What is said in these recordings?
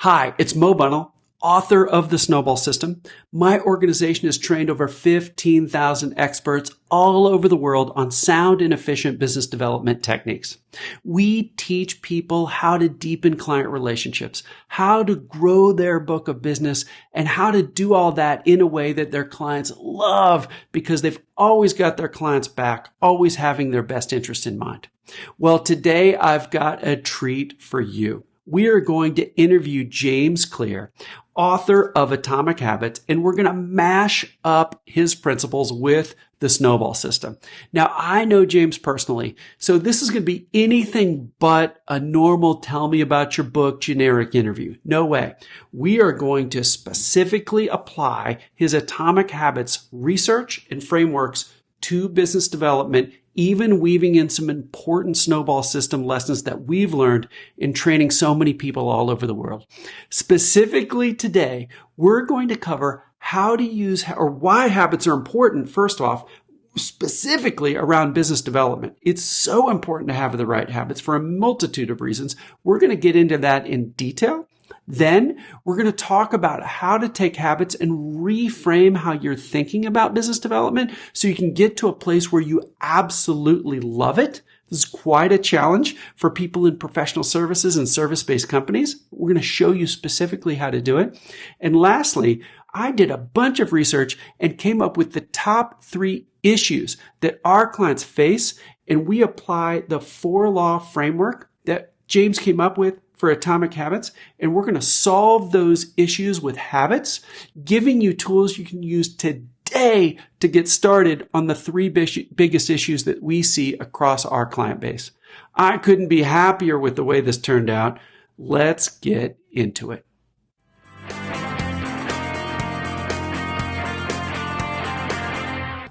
Hi, it's Mo Bunnell, author of The Snowball System. My organization has trained over 15,000 experts all over the world on sound and efficient business development techniques. We teach people how to deepen client relationships, how to grow their book of business, and how to do all that in a way that their clients love because they've always got their clients back, always having their best interest in mind. Well, today I've got a treat for you. We are going to interview James Clear, author of Atomic Habits, and we're going to mash up his principles with the Snowball System. Now, I know James personally, so this is going to be anything but a normal tell me about your book generic interview. No way. We are going to specifically apply his Atomic Habits research and frameworks to business development, even weaving in some important snowball system lessons that we've learned in training so many people all over the world. Specifically today, we're going to cover how to use or why habits are important, first off, specifically around business development. It's so important to have the right habits for a multitude of reasons. We're going to get into that in detail. Then we're going to talk about how to take habits and reframe how you're thinking about business development so you can get to a place where you absolutely love it. This is quite a challenge for people in professional services and service-based companies. We're going to show you specifically how to do it. And lastly, I did a bunch of research and came up with the top 3 issues that our clients face, and we apply the 4-law framework that James came up with for Atomic Habits, and we're going to solve those issues with habits, giving you tools you can use today to get started on the 3 biggest issues that we see across our client base. I couldn't be happier with the way this turned out. Let's get into it.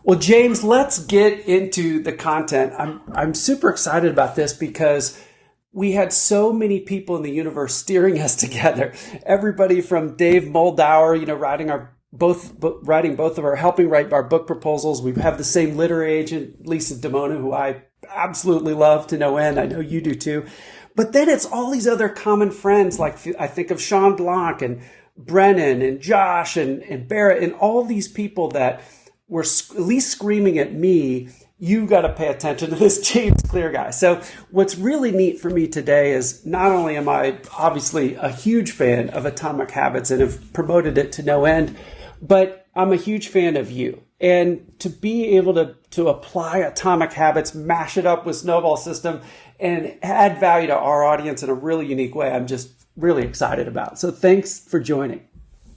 Well, James, let's get into the content. I'm super excited about this because we had so many people in the universe steering us together. Everybody from Dave Moldauer, helping write our book proposals. We have the same literary agent, Lisa Demona, who I absolutely love to no end. I know you do too. But then it's all these other common friends, like I think of Sean Blanc and Brennan and Josh and Barrett and all these people that were at least screaming at me, you got to pay attention to this James Clear guy. So what's really neat for me today is not only am I obviously a huge fan of Atomic Habits and have promoted it to no end, but I'm a huge fan of you. And to be able to apply Atomic Habits, mash it up with Snowball System, and add value to our audience in a really unique way, I'm just really excited about. So thanks for joining.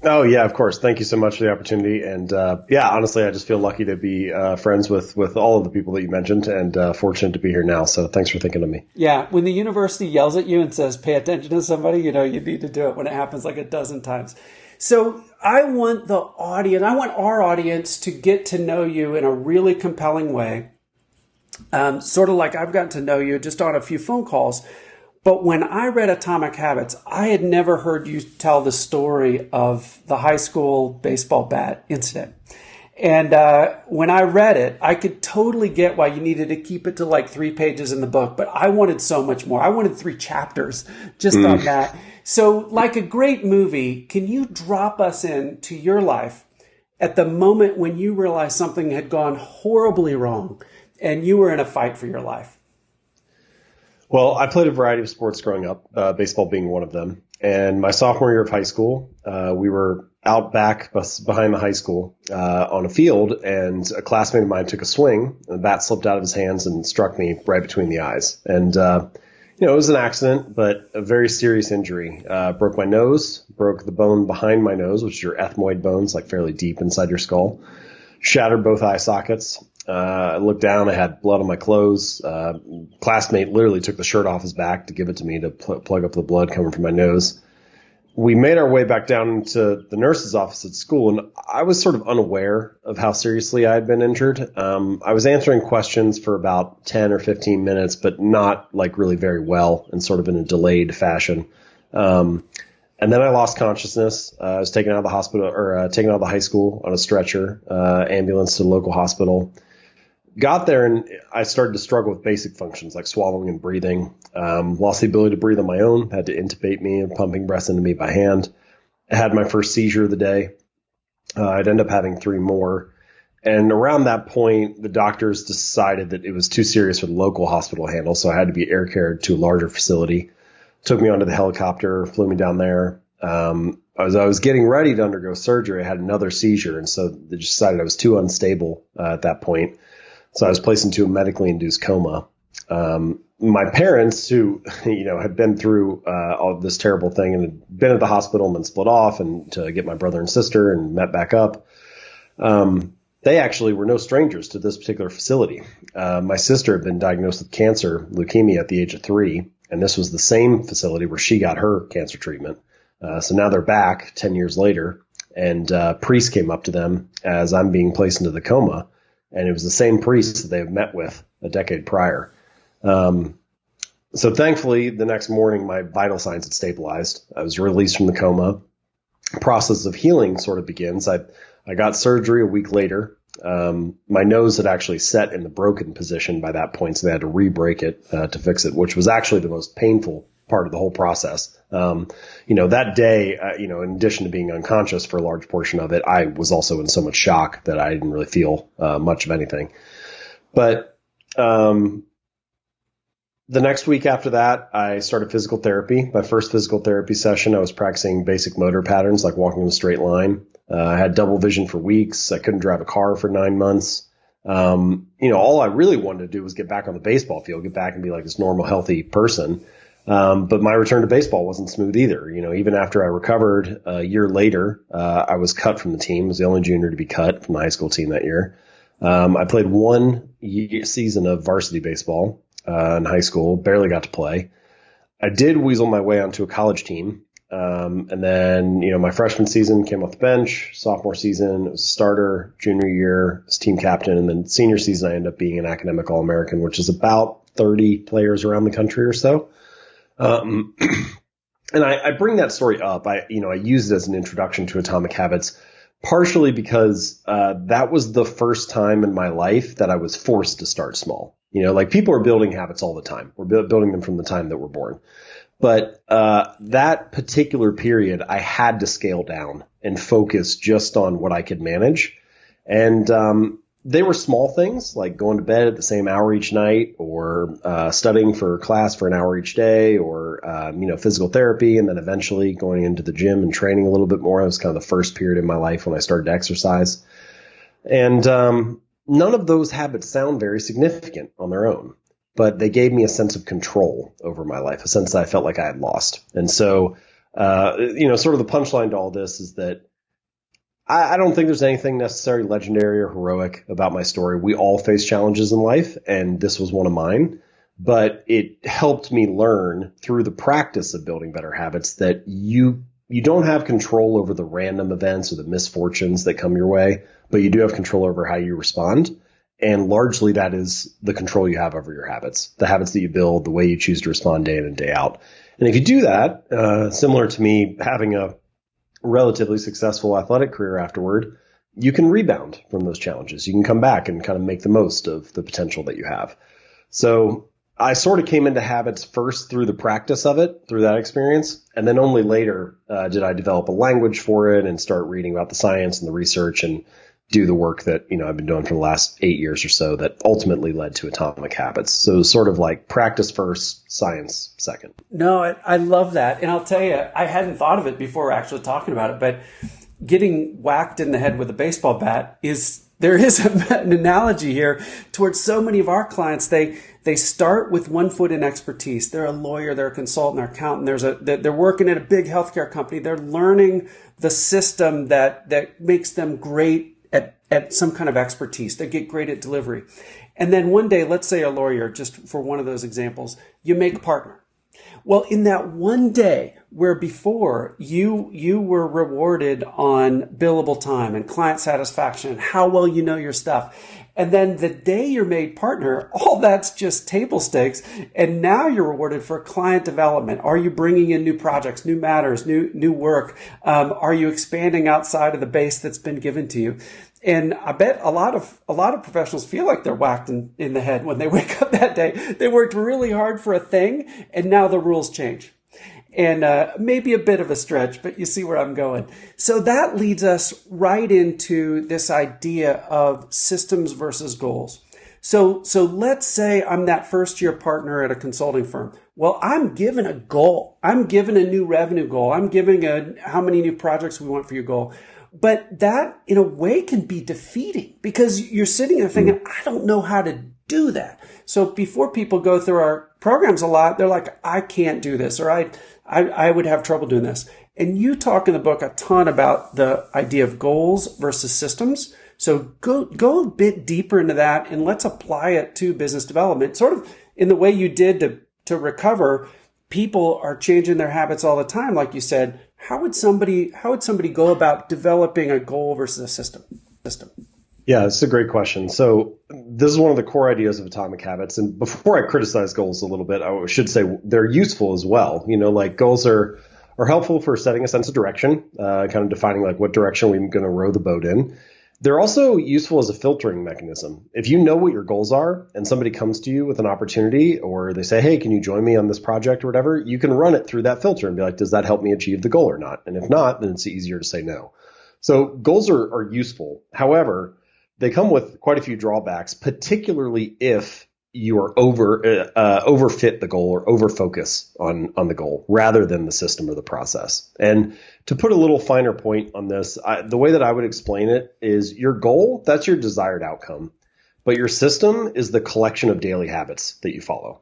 Oh, yeah, of course. Thank you so much for the opportunity. And honestly, I just feel lucky to be friends with all of the people that you mentioned and fortunate to be here now. So thanks for thinking of me. Yeah. When the university yells at you and says, pay attention to somebody, you need to do it when it happens like a dozen times. So I want our audience to get to know you in a really compelling way. Sort of like I've gotten to know you just on a few phone calls. But when I read Atomic Habits, I had never heard you tell the story of the high school baseball bat incident. And when I read it, I could totally get why you needed to keep it to like 3 pages in the book. But I wanted so much more. I wanted 3 chapters just on that. So like a great movie, can you drop us into your life at the moment when you realized something had gone horribly wrong and you were in a fight for your life? Well, I played a variety of sports growing up, baseball being one of them. And my sophomore year of high school, we were out back behind the high school on a field, and a classmate of mine took a swing, and the bat slipped out of his hands and struck me right between the eyes. And, it was an accident, but a very serious injury. Broke my nose, broke the bone behind my nose, which is your ethmoid bones, like fairly deep inside your skull. Shattered both eye sockets. I looked down, I had blood on my clothes. Classmate literally took the shirt off his back to give it to me to plug up the blood coming from my nose. We made our way back down to the nurse's office at school, and I was sort of unaware of how seriously I had been injured. I was answering questions for about 10 or 15 minutes, but not like really very well and sort of in a delayed fashion. And then I lost consciousness. I was taken out of the hospital taken out of the high school on a stretcher, ambulance to the local hospital. got there and I started to struggle with basic functions like swallowing and breathing. Lost the ability to breathe on my own, had to intubate me and pumping breaths into me by hand. I had my first seizure of the day. I'd end up having 3 more. And around that point, the doctors decided that it was too serious for the local hospital to handle, so I had to be air carried to a larger facility. Took me onto the helicopter, flew me down there. As I was getting ready to undergo surgery, I had another seizure, and so they decided I was too unstable at that point. So I was placed into a medically induced coma. My parents, who had been through all this terrible thing and had been at the hospital and then split off, and to get my brother and sister and met back up, they actually were no strangers to this particular facility. My sister had been diagnosed with cancer, leukemia, at the age of 3, and this was the same facility where she got her cancer treatment. So now they're back 10 years later, and priest came up to them as I'm being placed into the coma, and it was the same priest that they had met with a decade prior. So thankfully, the next morning, my vital signs had stabilized. I was released from the coma. The process of healing sort of begins. I got surgery a week later. My nose had actually set in the broken position by that point, so they had to re-break it to fix it, which was actually the most painful part of the whole process. That day, in addition to being unconscious for a large portion of it, I was also in so much shock that I didn't really feel much of anything. But the next week after that, I started physical therapy. My first physical therapy session, I was practicing basic motor patterns like walking in a straight line. I had double vision for weeks. I couldn't drive a car for 9 months. All I really wanted to do was get back on the baseball field, get back and be like this normal, healthy person. But my return to baseball wasn't smooth either. Even after I recovered a year later, I was cut from the team. I was the only junior to be cut from the high school team that year. I played 1 season of varsity baseball in high school, barely got to play. I did weasel my way onto a college team. And then, my freshman season came off the bench, sophomore season, it was a starter, junior year as team captain. And then senior season, I ended up being an academic All-American, which is about 30 players around the country or so. And I bring that story up. I use it as an introduction to Atomic Habits, partially because, that was the first time in my life that I was forced to start small. People are building habits all the time. We're building them from the time that we're born. But that particular period, I had to scale down and focus just on what I could manage. And they were small things like going to bed at the same hour each night, or studying for class for an hour each day, or physical therapy, and then eventually going into the gym and training a little bit more. It was kind of the first period in my life when I started to exercise. And none of those habits sound very significant on their own, but they gave me a sense of control over my life, a sense that I felt like I had lost. And so, sort of the punchline to all this is that I don't think there's anything necessarily legendary or heroic about my story. We all face challenges in life, and this was one of mine. But it helped me learn through the practice of building better habits that you don't have control over the random events or the misfortunes that come your way, but you do have control over how you respond. And largely that is the control you have over your habits, the habits that you build, the way you choose to respond day in and day out. And if you do that, similar to me having a relatively successful athletic career afterward, you can rebound from those challenges. You can come back and kind of make the most of the potential that you have. So I sort of came into habits first through the practice of it, through that experience. And then only later did I develop a language for it and start reading about the science and the research and do the work that, I've been doing for the last 8 years or so that ultimately led to Atomic Habits. So it was sort of like practice first, science second. No, I love that. And I'll tell you, I hadn't thought of it before actually talking about it, but getting whacked in the head with a baseball bat there is an analogy here towards so many of our clients. They start with one foot in expertise. They're a lawyer, they're a consultant, they're an accountant, they're working at a big healthcare company. They're learning the system that makes them great at some kind of expertise. They get great at delivery. And then one day, let's say a lawyer, just for one of those examples, you make a partner. Well, in that one day where before you were rewarded on billable time and client satisfaction and how well you know your stuff, And then the day you're made partner, all that's just table stakes. And now you're rewarded for client development. Are you bringing in new projects, new matters, new work? Are you expanding outside of the base that's been given to you? And I bet a lot of professionals feel like they're whacked in the head when they wake up that day. They worked really hard for a thing, and now the rules change. And maybe a bit of a stretch, but you see where I'm going. So that leads us right into this idea of systems versus goals. So let's say I'm that first year partner at a consulting firm. Well, I'm given a goal. I'm given a new revenue goal. I'm giving how many new projects we want for your goal. But that, in a way, can be defeating because you're sitting there thinking, I don't know how to do that. So before people go through our programs a lot, they're like, I can't do this, or I would have trouble doing this. And you talk in the book a ton about the idea of goals versus systems. So go a bit deeper into that and let's apply it to business development, sort of in the way you did to recover. People are changing their habits all the time, like you said. How would somebody go about developing a goal versus a system? Yeah, it's a great question. So this is one of the core ideas of Atomic Habits. And before I criticize goals a little bit, I should say they're useful as well. Like goals are helpful for setting a sense of direction, kind of defining like what direction we're going to row the boat in. They're also useful as a filtering mechanism. If you know what your goals are and somebody comes to you with an opportunity or they say, hey, can you join me on this project or whatever, you can run it through that filter and be like, does that help me achieve the goal or not? And if not, then it's easier to say no. So goals are useful. However, they come with quite a few drawbacks, particularly if you are overfit the goal or overfocus on the goal rather than the system or the process. And to put a little finer point on this, the way that I would explain it is your goal, that's your desired outcome, but your system is the collection of daily habits that you follow.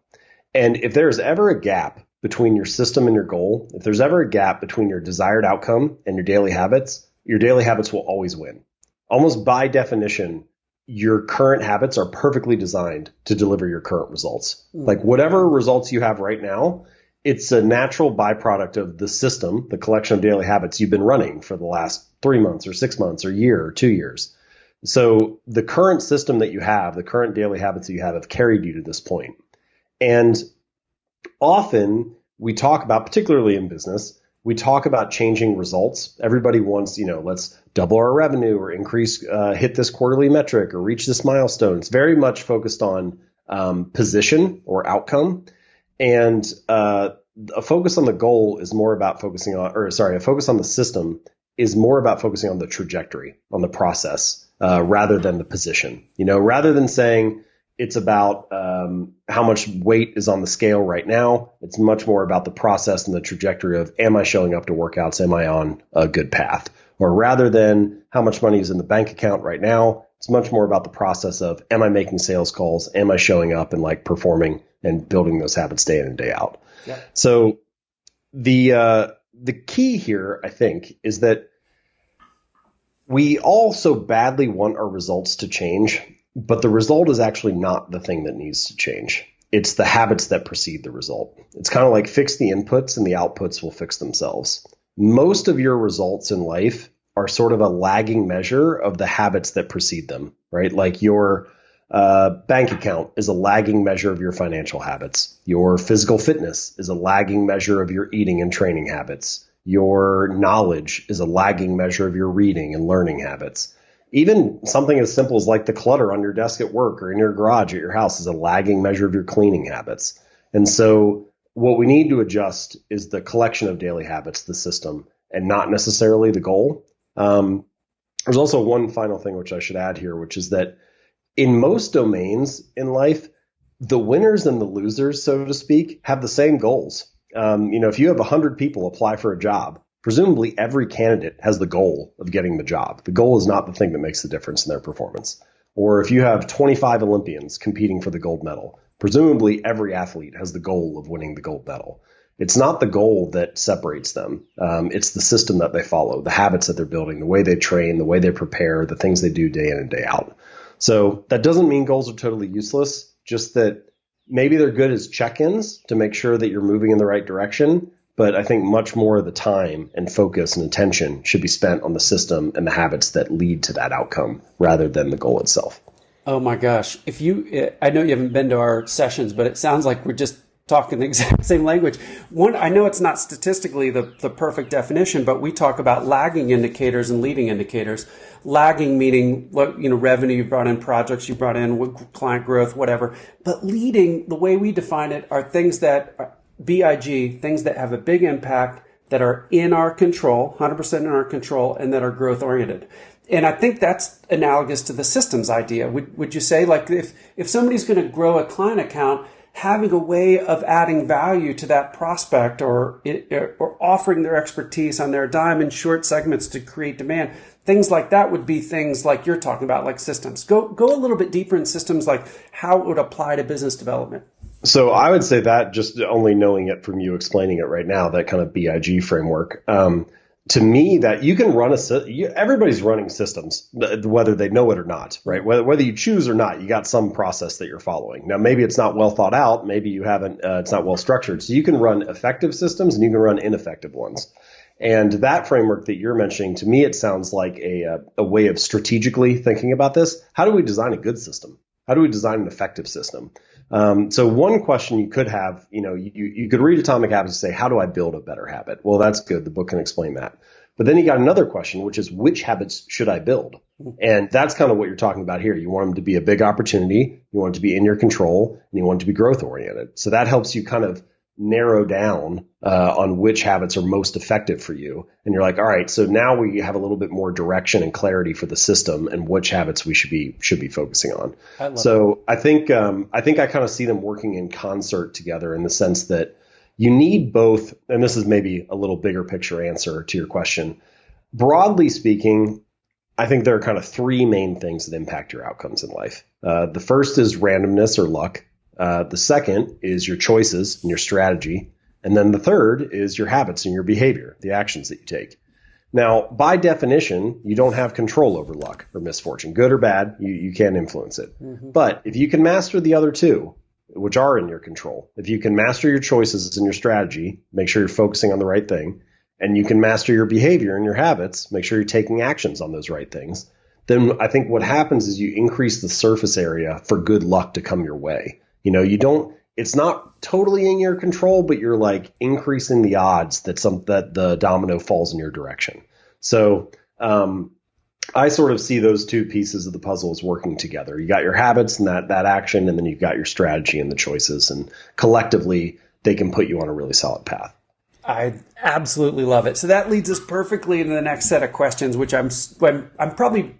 And if there's ever a gap between your system and your goal, if there's ever a gap between your desired outcome and your daily habits will always win. Almost by definition, your current habits are perfectly designed to deliver your current results. Like whatever results you have right now, it's a natural byproduct of the system, the collection of daily habits you've been running for the last 3 months or 6 months or year or 2 years. So the current system that you have, the current daily habits that you have carried you to this point. And often we talk about, particularly in business, we talk about changing results. Everybody wants, let's double our revenue or hit this quarterly metric or reach this milestone. It's very much focused on position or outcome. And a focus on the goal is more about a focus on the system is more about focusing on the trajectory, on the process, rather than the position. Rather than saying it's about how much weight is on the scale right now, it's much more about the process and the trajectory of, am I showing up to workouts? Am I on a good path? Or rather than how much money is in the bank account right now, it's much more about the process of, am I making sales calls? Am I showing up and like performing and building those habits day in and day out? Yeah. So the key here, I think, is that we all so badly want our results to change, but the result is actually not the thing that needs to change. It's the habits that precede the result. It's kind of like fix the inputs and the outputs will fix themselves. Most of your results in life are sort of a lagging measure of the habits that precede them, right? Like your bank account is a lagging measure of your financial habits. Your physical fitness is a lagging measure of your eating and training habits. Your knowledge is a lagging measure of your reading and learning habits. Even something as simple as like the clutter on your desk at work or in your garage at your house is a lagging measure of your cleaning habits. And so what we need to adjust is the collection of daily habits, the system, and not necessarily the goal. There's also one final thing which I should add here, which is that in most domains in life, the winners and the losers, so to speak, have the same goals. If you have 100 people apply for a job, presumably every candidate has the goal of getting the job. The goal is not the thing that makes the difference in their performance. Or if you have 25 Olympians competing for the gold medal, presumably every athlete has the goal of winning the gold medal. It's not the goal that separates them. It's the system that they follow, the habits that they're building, the way they train, the way they prepare, the things they do day in and day out. So that doesn't mean goals are totally useless, just that maybe they're good as check-ins to make sure that you're moving in the right direction. But I think much more of the time and focus and attention should be spent on the system and the habits that lead to that outcome rather than the goal itself. Oh my gosh. I know you haven't been to our sessions, but it sounds like we're just talking the exact same language. One, I know it's not statistically the perfect definition, but we talk about lagging indicators and leading indicators. Lagging meaning what, revenue you brought in, projects you brought in, client growth, whatever. But leading, the way we define it, are things that are BIG, things that have a big impact, that are in our control, 100% in our control, and that are growth oriented. And I think that's analogous to the systems idea. Would you say, like, if somebody's going to grow a client account, having a way of adding value to that prospect or offering their expertise on their dime in short segments to create demand, things like that would be things like you're talking about, like systems. Go a little bit deeper in systems, like how it would apply to business development. So I would say that, just only knowing it from you explaining it right now, that kind of BIG framework, to me, that you can run everybody's running systems, whether they know it or not, right? Whether you choose or not, you got some process that you're following. Now, maybe it's not well thought out. Maybe you haven't, it's not well structured. So you can run effective systems and you can run ineffective ones. And that framework that you're mentioning, to me, it sounds like a way of strategically thinking about this. How do we design a good system? How do we design an effective system? So one question you could have, you could read Atomic Habits and say, how do I build a better habit? Well, that's good. The book can explain that. But then you got another question, which is, which habits should I build? And that's kind of what you're talking about here. You want them to be a big opportunity. You want it to be in your control, and you want it to be growth oriented. So that helps you kind of narrow down on which habits are most effective for you. And you're like, all right, so now we have a little bit more direction and clarity for the system and which habits we should be focusing on. I think I kind of see them working in concert together, in the sense that you need both. And this is maybe a little bigger picture answer to your question. Broadly speaking, I think there are kind of three main things that impact your outcomes in life. The first is randomness or luck. The second is your choices and your strategy. And then the third is your habits and your behavior, the actions that you take. Now, by definition, you don't have control over luck or misfortune, good or bad. You can't influence it. Mm-hmm. But if you can master the other two, which are in your control, if you can master your choices and your strategy, make sure you're focusing on the right thing, and you can master your behavior and your habits, make sure you're taking actions on those right things, then I think what happens is you increase the surface area for good luck to come your way. It's not totally in your control, but you're like increasing the odds that the domino falls in your direction. So I sort of see those two pieces of the puzzle as working together. You got your habits and that action, and then you've got your strategy and the choices, and collectively they can put you on a really solid path. I absolutely love it. So that leads us perfectly into the next set of questions, which I'm probably,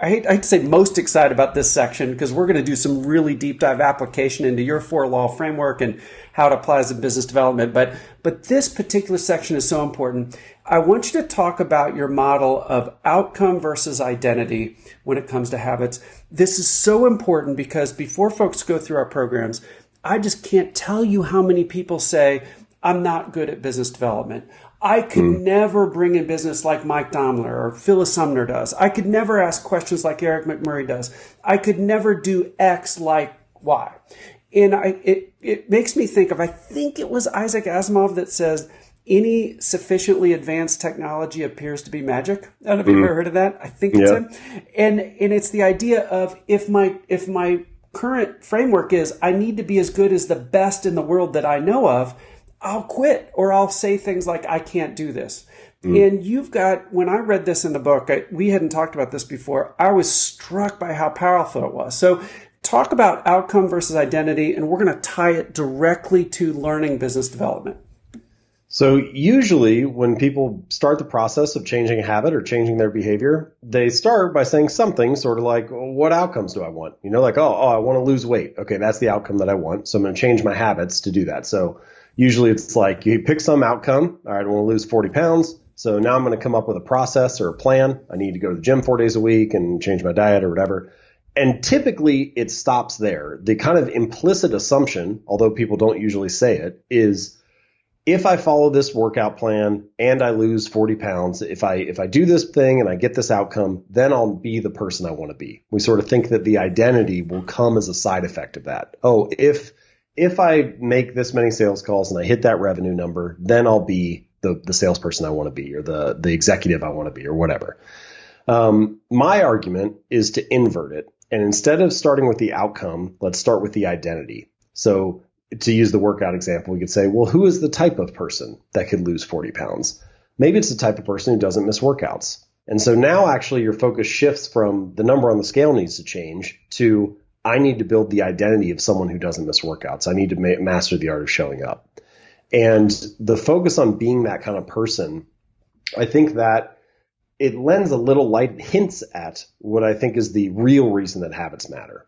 I hate to say most excited about this section, because we're going to do some really deep dive application into your 4-law framework and how it applies to business development. But this particular section is so important. I want you to talk about your model of outcome versus identity when it comes to habits. This is so important because before folks go through our programs, I just can't tell you how many people say, I'm not good at business development. I could never bring in business like Mike Daimler or Phyllis Sumner does. I could never ask questions like Eric McMurray does. I could never do X like Y. And it makes me think of, I think it was Isaac Asimov that says, any sufficiently advanced technology appears to be magic. I don't know if you've ever heard of that. I think it's him. And it's the idea of, if my current framework is I need to be as good as the best in the world that I know of, I'll quit, or I'll say things like, I can't do this. And you've got, when I read this in the book, we hadn't talked about this before, I was struck by how powerful it was. So talk about outcome versus identity, and we're going to tie it directly to learning business development. So usually when people start the process of changing a habit or changing their behavior, they start by saying something sort of like, well, what outcomes do I want? Like, oh, I want to lose weight. Okay, that's the outcome that I want. So I'm going to change my habits to do that. So usually it's like you pick some outcome. All right, I want to lose 40 pounds. So now I'm going to come up with a process or a plan. I need to go to the gym 4 days a week and change my diet or whatever. And typically it stops there. The kind of implicit assumption, although people don't usually say it, is if I follow this workout plan and I lose 40 pounds, if I do this thing and I get this outcome, then I'll be the person I want to be. We sort of think that the identity will come as a side effect of that. Oh, if I make this many sales calls and I hit that revenue number, then I'll be the salesperson I want to be, or the executive I want to be, or whatever. My argument is to invert it And instead of starting with the outcome, let's start with the identity. So to use the workout example, we could say, well, who is the type of person that could lose 40 pounds? Maybe it's the type of person who doesn't miss workouts. And so now actually your focus shifts from the number on the scale needs to change to I need to build the identity of someone who doesn't miss workouts. I need to master the art of showing up. And the focus on being that kind of person, I think that it lends a little light, hints at what I think is the real reason that habits matter.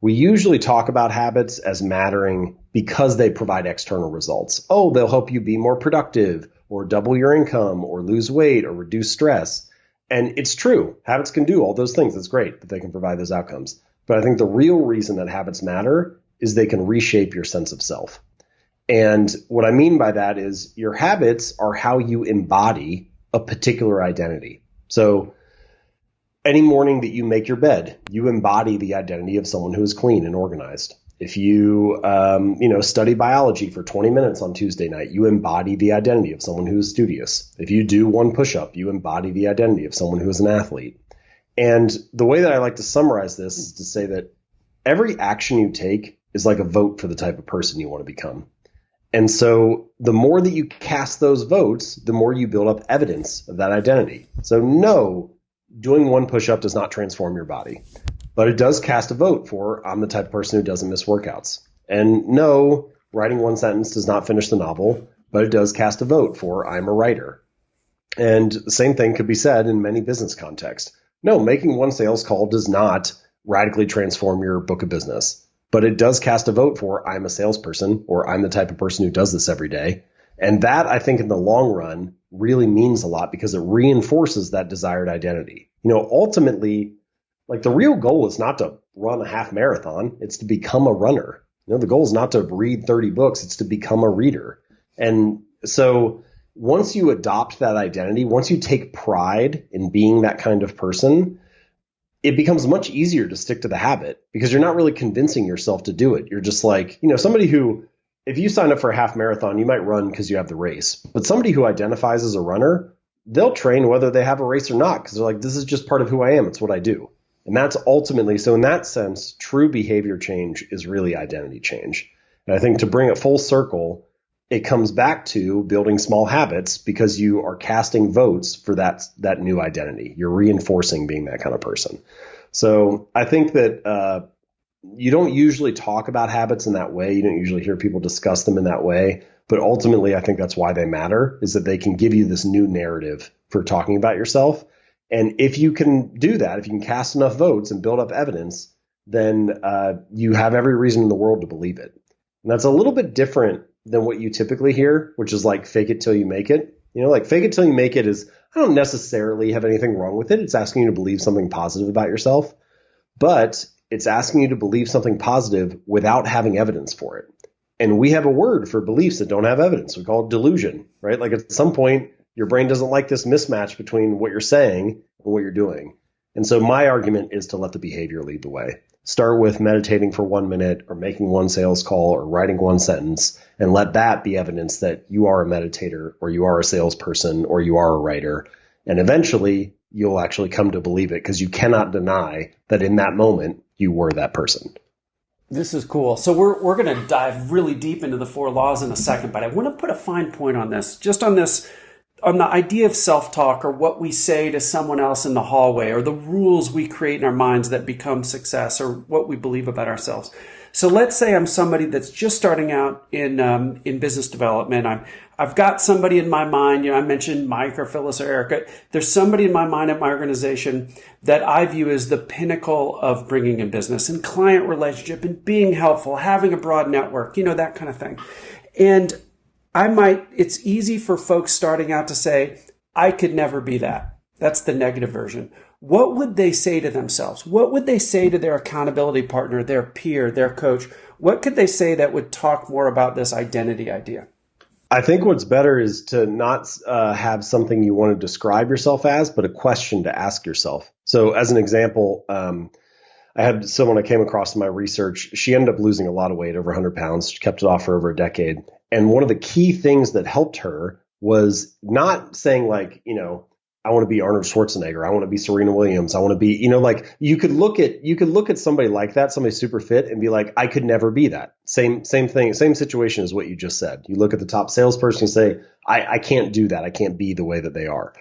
We usually talk about habits as mattering because they provide external results. Oh, they'll help you be more productive or double your income or lose weight or reduce stress. And it's true. Habits can do all those things. It's great that they can provide those outcomes. But I think the real reason that habits matter is they can reshape your sense of self. And what I mean by that is your habits are how you embody a particular identity. So any morning that you make your bed, you embody the identity of someone who is clean and organized. If you, study biology for 20 minutes on Tuesday night, you embody the identity of someone who is studious. If you do one push-up, you embody the identity of someone who is an athlete. And the way that I like to summarize this is to say that every action you take is like a vote for the type of person you want to become. And so the more that you cast those votes, the more you build up evidence of that identity. So no, doing one push-up does not transform your body, but it does cast a vote for I'm the type of person who doesn't miss workouts. And no, writing one sentence does not finish the novel, but it does cast a vote for I'm a writer. And the same thing could be said in many business contexts. No, making one sales call does not radically transform your book of business, but it does cast a vote for I'm a salesperson or I'm the type of person who does this every day. And that, I think, in the long run really means a lot because it reinforces that desired identity. Ultimately, like the real goal is not to run a half marathon. It's to become a runner. The goal is not to read 30 books. It's to become a reader. And so once you adopt that identity, once you take pride in being that kind of person, it becomes much easier to stick to the habit because you're not really convincing yourself to do it. You're just like, somebody who, if you sign up for a half marathon, you might run because you have the race. But somebody who identifies as a runner, they'll train whether they have a race or not because they're like, this is just part of who I am. It's what I do. And that's ultimately, so in that sense, true behavior change is really identity change. And I think to bring it full circle, it comes back to building small habits because you are casting votes for that new identity. You're reinforcing being that kind of person. So I think that you don't usually talk about habits in that way. You don't usually hear people discuss them in that way. But ultimately, I think that's why they matter, is that they can give you this new narrative for talking about yourself. And if you can do that, if you can cast enough votes and build up evidence, then you have every reason in the world to believe it. And that's a little bit different than what you typically hear, which is like fake it till you make it. Like fake it till you make it is, I don't necessarily have anything wrong with it. It's asking you to believe something positive about yourself, but it's asking you to believe something positive without having evidence for it. And we have a word for beliefs that don't have evidence. We call it delusion, right? Like at some point, your brain doesn't like this mismatch between what you're saying and what you're doing. And so my argument is to let the behavior lead the way. Start with meditating for 1 minute or making one sales call or writing one sentence and let that be evidence that you are a meditator or you are a salesperson or you are a writer. And eventually you'll actually come to believe it because you cannot deny that in that moment you were that person. This is cool. So we're going to dive really deep into the 4 laws in a second, but I want to put a fine point on this, just on this, on the idea of self-talk or what we say to someone else in the hallway or the rules we create in our minds that become success or what we believe about ourselves. So let's say I'm somebody that's just starting out in business development. I've got somebody in my mind, I mentioned Mike or Phyllis or Erica. There's somebody in my mind at my organization that I view as the pinnacle of bringing in business and client relationship and being helpful, having a broad network, that kind of thing. And it's easy for folks starting out to say, I could never be that. That's the negative version. What would they say to themselves? What would they say to their accountability partner, their peer, their coach? What could they say that would talk more about this identity idea? I think what's better is to not have something you want to describe yourself as, but a question to ask yourself. So as an example, I had someone I came across in my research. She ended up losing a lot of weight, over 100 pounds. She kept it off for over a decade. And one of the key things that helped her was not saying like, I want to be Arnold Schwarzenegger. I want to be Serena Williams. I want to be, like you could look at somebody like that, somebody super fit, and be like, I could never be that. Same thing, same situation as what you just said. You look at the top salesperson and say, I can't do that. I can't be the way that they are.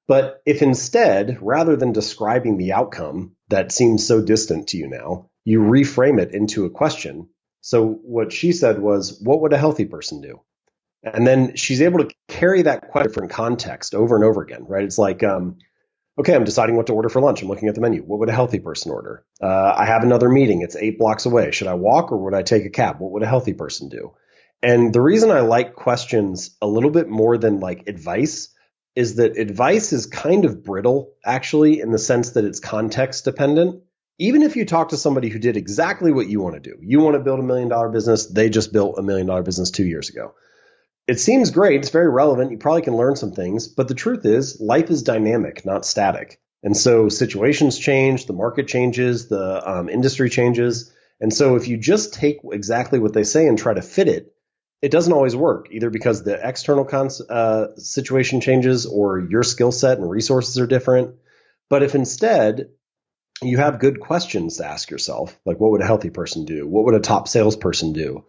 But if instead, rather than describing the outcome that seems so distant to you now, you reframe it into a question. So what she said was, what would a healthy person do? And then she's able to carry that question in different context over and over again, right? It's like, okay, I'm deciding what to order for lunch. I'm looking at the menu. What would a healthy person order? I have another meeting. It's 8 blocks away. Should I walk or would I take a cab? What would a healthy person do? And the reason I like questions a little bit more than like advice is that advice is kind of brittle, actually, in the sense that it's context dependent. Even if you talk to somebody who did exactly what you want to do, you want to build $1 million business. They just built $1 million business 2 years ago. It seems great. It's very relevant. You probably can learn some things. But the truth is, life is dynamic, not static. And so situations change, the market changes, the industry changes. And so if you just take exactly what they say and try to fit it, it doesn't always work, either because the external situation changes or your skill set and resources are different. But if instead you have good questions to ask yourself, like what would a healthy person do? What would a top salesperson do?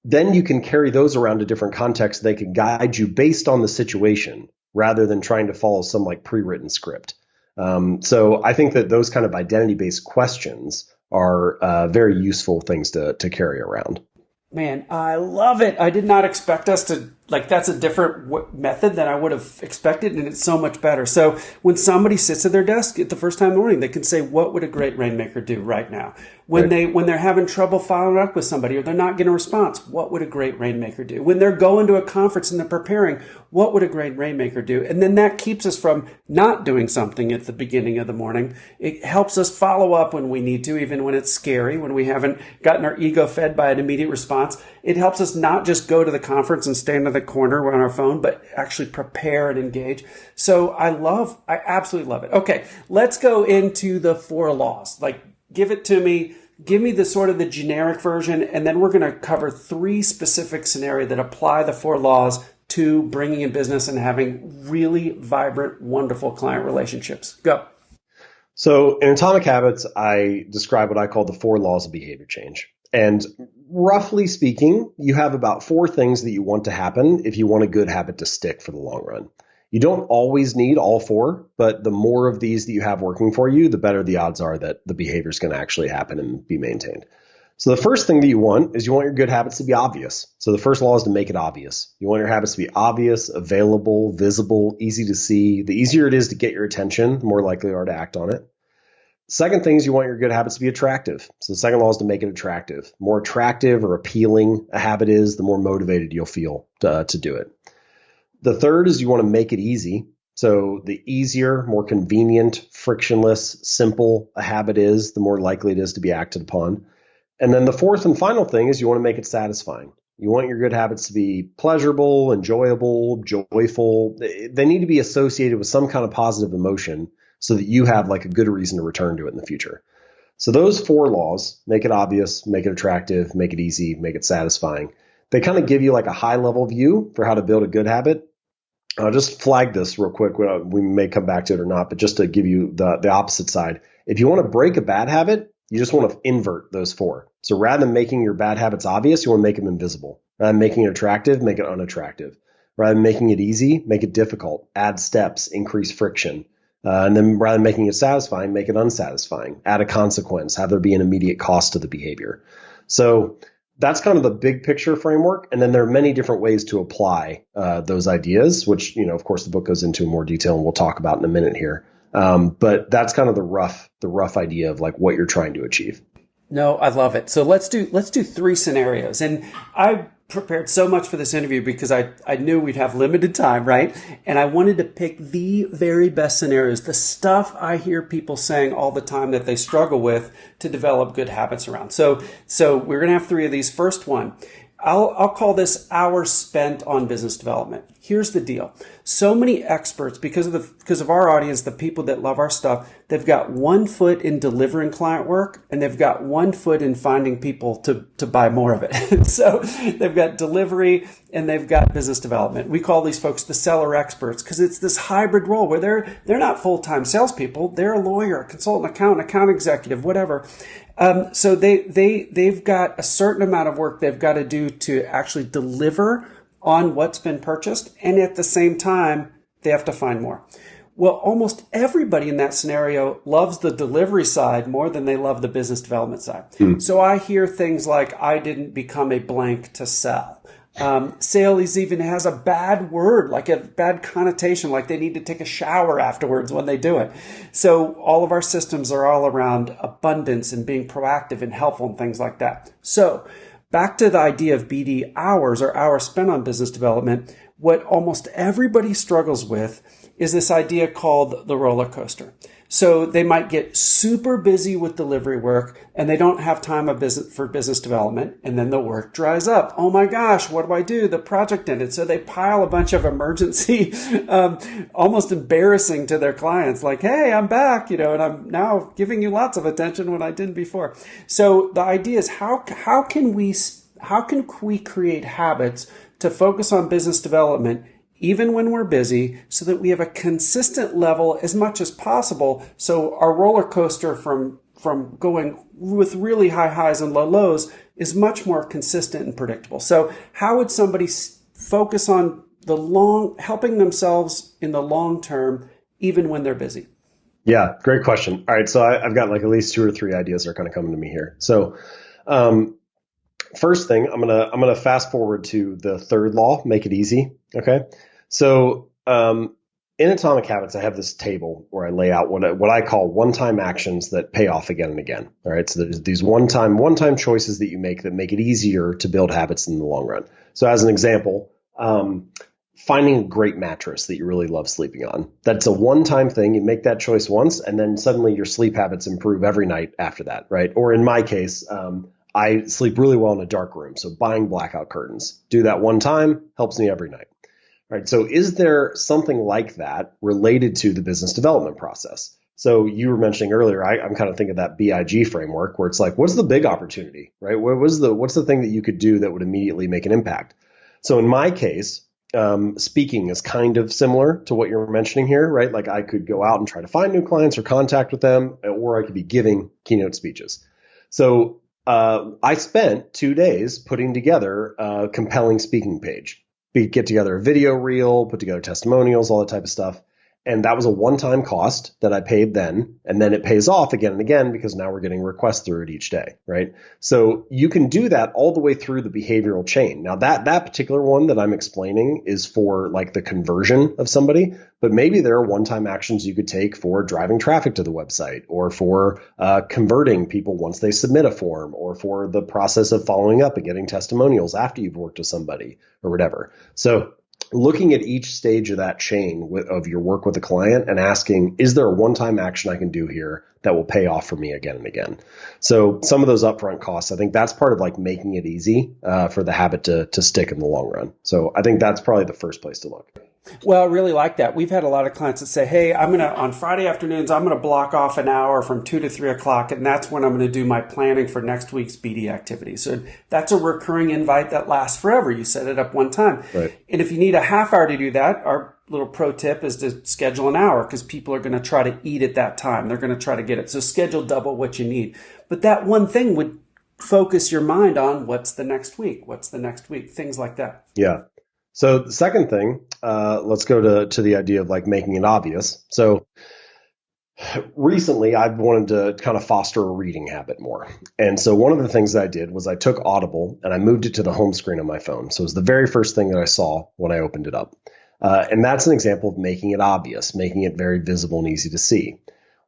Then you can carry those around to different contexts. They can guide you based on the situation rather than trying to follow some like pre-written script. So I think that those kind of identity-based questions are very useful things to carry around. Man, I love it. I did not expect us to, that's a different method than I would have expected, and it's so much better. So when somebody sits at their desk at the first time in the morning, they can say, what would a great rainmaker do right now? When they're having trouble following up with somebody or they're not getting a response, what would a great rainmaker do? When they're going to a conference and they're preparing, what would a great rainmaker do? And then that keeps us from not doing something at the beginning of the morning. It helps us follow up when we need to, even when it's scary, when we haven't gotten our ego fed by an immediate response. It helps us not just go to the conference and stand in the corner on our phone, but actually prepare and engage. So I absolutely love it. Okay, let's go into the 4 laws. Give it to me. Give me the sort of the generic version, and then we're going to cover 3 specific scenarios that apply the 4 laws to bringing in business and having really vibrant, wonderful client relationships. Go. So in Atomic Habits, I describe what I call the 4 laws of behavior change. And roughly speaking, you have about 4 things that you want to happen if you want a good habit to stick for the long run. You don't always need all 4, but the more of these that you have working for you, the better the odds are that the behavior is going to actually happen and be maintained. So the first thing that you want is you want your good habits to be obvious. So the first law is to make it obvious. You want your habits to be obvious, available, visible, easy to see. The easier it is to get your attention, the more likely you are to act on it. Second thing is you want your good habits to be attractive. So the second law is to make it attractive. The more attractive or appealing a habit is, the more motivated you'll feel to do it. The third is you want to make it easy. So the easier, more convenient, frictionless, simple a habit is, the more likely it is to be acted upon. And then the fourth and final thing is you want to make it satisfying. You want your good habits to be pleasurable, enjoyable, joyful. They need to be associated with some kind of positive emotion so that you have a good reason to return to it in the future. So those 4 laws, make it obvious, make it attractive, make it easy, make it satisfying. They kind of give you a high level view for how to build a good habit. I'll just flag this real quick. We may come back to it or not, but just to give you the opposite side. If you want to break a bad habit, you just want to invert those 4. So rather than making your bad habits obvious, you want to make them invisible. Rather than making it attractive, make it unattractive. Rather than making it easy, make it difficult. Add steps, increase friction. And then rather than making it satisfying, make it unsatisfying. Add a consequence. Have there be an immediate cost to the behavior. So that's kind of the big picture framework. And then there are many different ways to apply those ideas, which, of course, the book goes into in more detail and we'll talk about in a minute here. But that's kind of the rough idea of what you're trying to achieve. No, I love it. So let's do 3 scenarios. And I prepared so much for this interview because I knew we'd have limited time, right? And I wanted to pick the very best scenarios, the stuff I hear people saying all the time that they struggle with to develop good habits around. So we're going to have 3 of these. First one, I'll call this hours spent on business development. Here's the deal. So many experts, because of our audience, the people that love our stuff, they've got one foot in delivering client work and they've got one foot in finding people to buy more of it. So they've got delivery and they've got business development. We call these folks the seller experts because it's this hybrid role where they're not full-time salespeople. They're a lawyer, a consultant, accountant, account executive, whatever. So they've got a certain amount of work they've got to do to actually deliver on what's been purchased. And at the same time, they have to find more. Well, almost everybody in that scenario loves the delivery side more than they love the business development side. So I hear things like, I didn't become a blank to sell. Sales even has a bad word, like a bad connotation, like they need to take a shower afterwards when they do it. So all of our systems are all around abundance and being proactive and helpful and things like that. So back to the idea of BD hours or hours spent on business development, what almost everybody struggles with is this idea called the roller coaster. So they might get super busy with delivery work and they don't have time for business development, and then the work dries up. Oh my gosh, what do I do? The project ended. So they pile a bunch of emergency, almost embarrassing to their clients, like, hey, I'm back, and I'm now giving you lots of attention when I didn't before. So the idea is how can we create habits to focus on business development even when we're busy, so that we have a consistent level as much as possible. So our roller coaster from going with really high highs and low lows is much more consistent and predictable. So how would somebody focus on helping themselves in the long term, even when they're busy? Yeah, great question. All right. So I've got like at least 2 or 3 ideas that are kind of coming to me here. So, first thing, I'm gonna fast forward to the third law, make it easy. Okay. So in Atomic Habits, I have this table where I lay out what I call one-time actions that pay off again and again. All right. So there's these one-time choices that you make that make it easier to build habits in the long run. So as an example, finding a great mattress that you really love sleeping on. That's a one-time thing. You make that choice once, and then suddenly your sleep habits improve every night after that, right? Or in my case, I sleep really well in a dark room. So buying blackout curtains, do that one time, helps me every night. Right. So is there something like that related to the business development process? So you were mentioning earlier, I'm kind of thinking of that BIG framework where it's like, what's the big opportunity, right? What's the thing that you could do that would immediately make an impact? So in my case, speaking is kind of similar to what you're mentioning here, right? Like I could go out and try to find new clients or contact with them, or I could be giving keynote speeches. So I spent 2 days putting together a compelling speaking page. Get together a video reel, put together testimonials, all that type of stuff. And that was a one-time cost that I paid then. And then it pays off again and again because now we're getting requests through it each day, right? So you can do that all the way through the behavioral chain. Now that particular one that I'm explaining is for like the conversion of somebody, but maybe there are one-time actions you could take for driving traffic to the website, or for converting people once they submit a form, or for the process of following up and getting testimonials after you've worked with somebody or whatever. So looking at each stage of that chain of your work with a client and asking, is there a one-time action I can do here that will pay off for me again and again? So some of those upfront costs, I think that's part of like making it easy for the habit to stick in the long run. So I think that's probably the first place to look. Well, I really like that. We've had a lot of clients that say, hey, on Friday afternoons, I'm going to block off an hour from 2 to 3 o'clock, and that's when I'm going to do my planning for next week's BD activities. So that's a recurring invite that lasts forever. You set it up one time. Right. And if you need a half hour to do that, our little pro tip is to schedule an hour, because people are going to try to eat at that time. They're going to try to get it. So schedule double what you need. But that one thing would focus your mind on what's the next week, things like that. Yeah. So the second thing, let's go to the idea of like making it obvious. So recently I've wanted to kind of foster a reading habit more. And so one of the things that I did was I took Audible and I moved it to the home screen on my phone. So it was the very first thing that I saw when I opened it up. And that's an example of making it obvious, making it very visible and easy to see.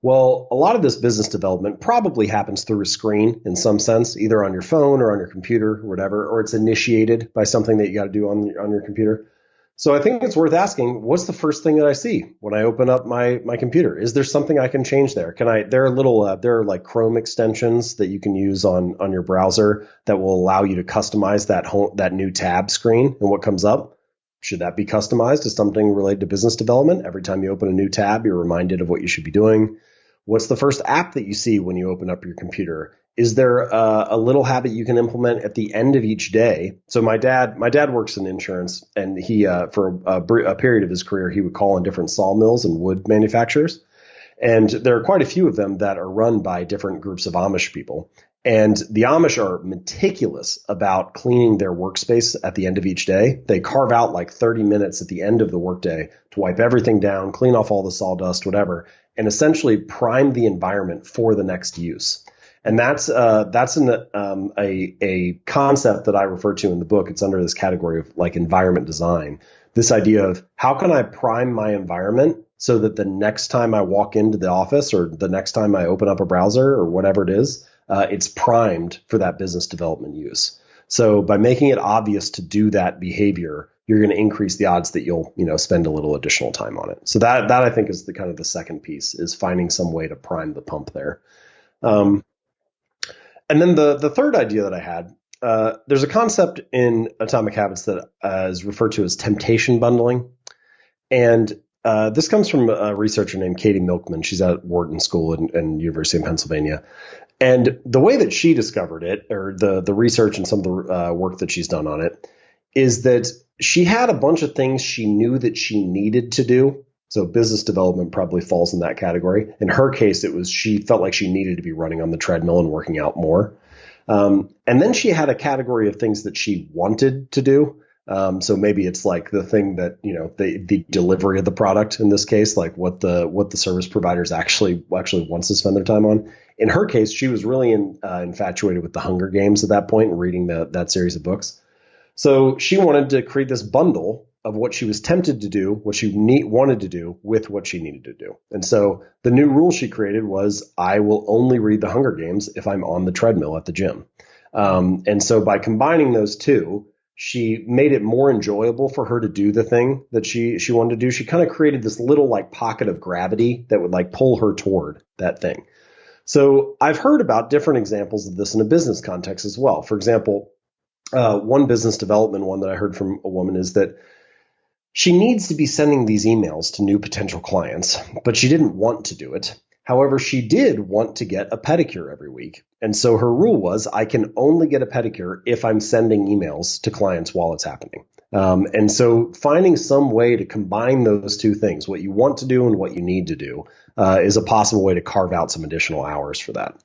Well, a lot of this business development probably happens through a screen in some sense, either on your phone or on your computer or whatever, or it's initiated by something that you got to do on your computer. So I think it's worth asking, what's the first thing that I see when I open up my computer? Is there something I can change there? There are like Chrome extensions that you can use on your browser that will allow you to customize that new tab screen and what comes up. Should that be customized as something related to business development? Every time you open a new tab, you're reminded of what you should be doing. What's the first app that you see when you open up your computer? Is there a little habit you can implement at the end of each day? So my dad works in insurance, and he for a period of his career, he would call on different sawmills and wood manufacturers. And there are quite a few of them that are run by different groups of Amish people. And the Amish are meticulous about cleaning their workspace at the end of each day. They carve out like 30 minutes at the end of the workday to wipe everything down, clean off all the sawdust, whatever, and essentially prime the environment for the next use. And that's a concept that I refer to in the book. It's under this category of like environment design. This idea of how can I prime my environment so that the next time I walk into the office or the next time I open up a browser or whatever it is, it's primed for that business development use. So by making it obvious to do that behavior, you're going to increase the odds that you'll, spend a little additional time on it. So that I think is the kind of the second piece, is finding some way to prime the pump there. And then the third idea that I had, there's a concept in Atomic Habits that is referred to as temptation bundling. And this comes from a researcher named Katie Milkman. She's at Wharton School and University of Pennsylvania. And the way that she discovered it, or the research and some of the work that she's done on it, is that she had a bunch of things she knew that she needed to do. So business development probably falls in that category. In her case, it was she felt like she needed to be running on the treadmill and working out more. And then she had a category of things that she wanted to do. So maybe it's like the thing that, the delivery of the product in this case, like what the service providers actually wants to spend their time on. In her case, she was really infatuated with the Hunger Games at that point and reading that series of books. So she wanted to create this bundle of what she was tempted to do, what she wanted to do with what she needed to do. And so the new rule she created was, I will only read the Hunger Games if I'm on the treadmill at the gym. And so by combining those two, she made it more enjoyable for her to do the thing that she wanted to do. She kind of created this little like pocket of gravity that would like pull her toward that thing. So I've heard about different examples of this in a business context as well. For example, one business development one that I heard from a woman is that she needs to be sending these emails to new potential clients, but she didn't want to do it. However, she did want to get a pedicure every week. And so her rule was, I can only get a pedicure if I'm sending emails to clients while it's happening. And so finding some way to combine those two things, what you want to do and what you need to do, is a possible way to carve out some additional hours for that.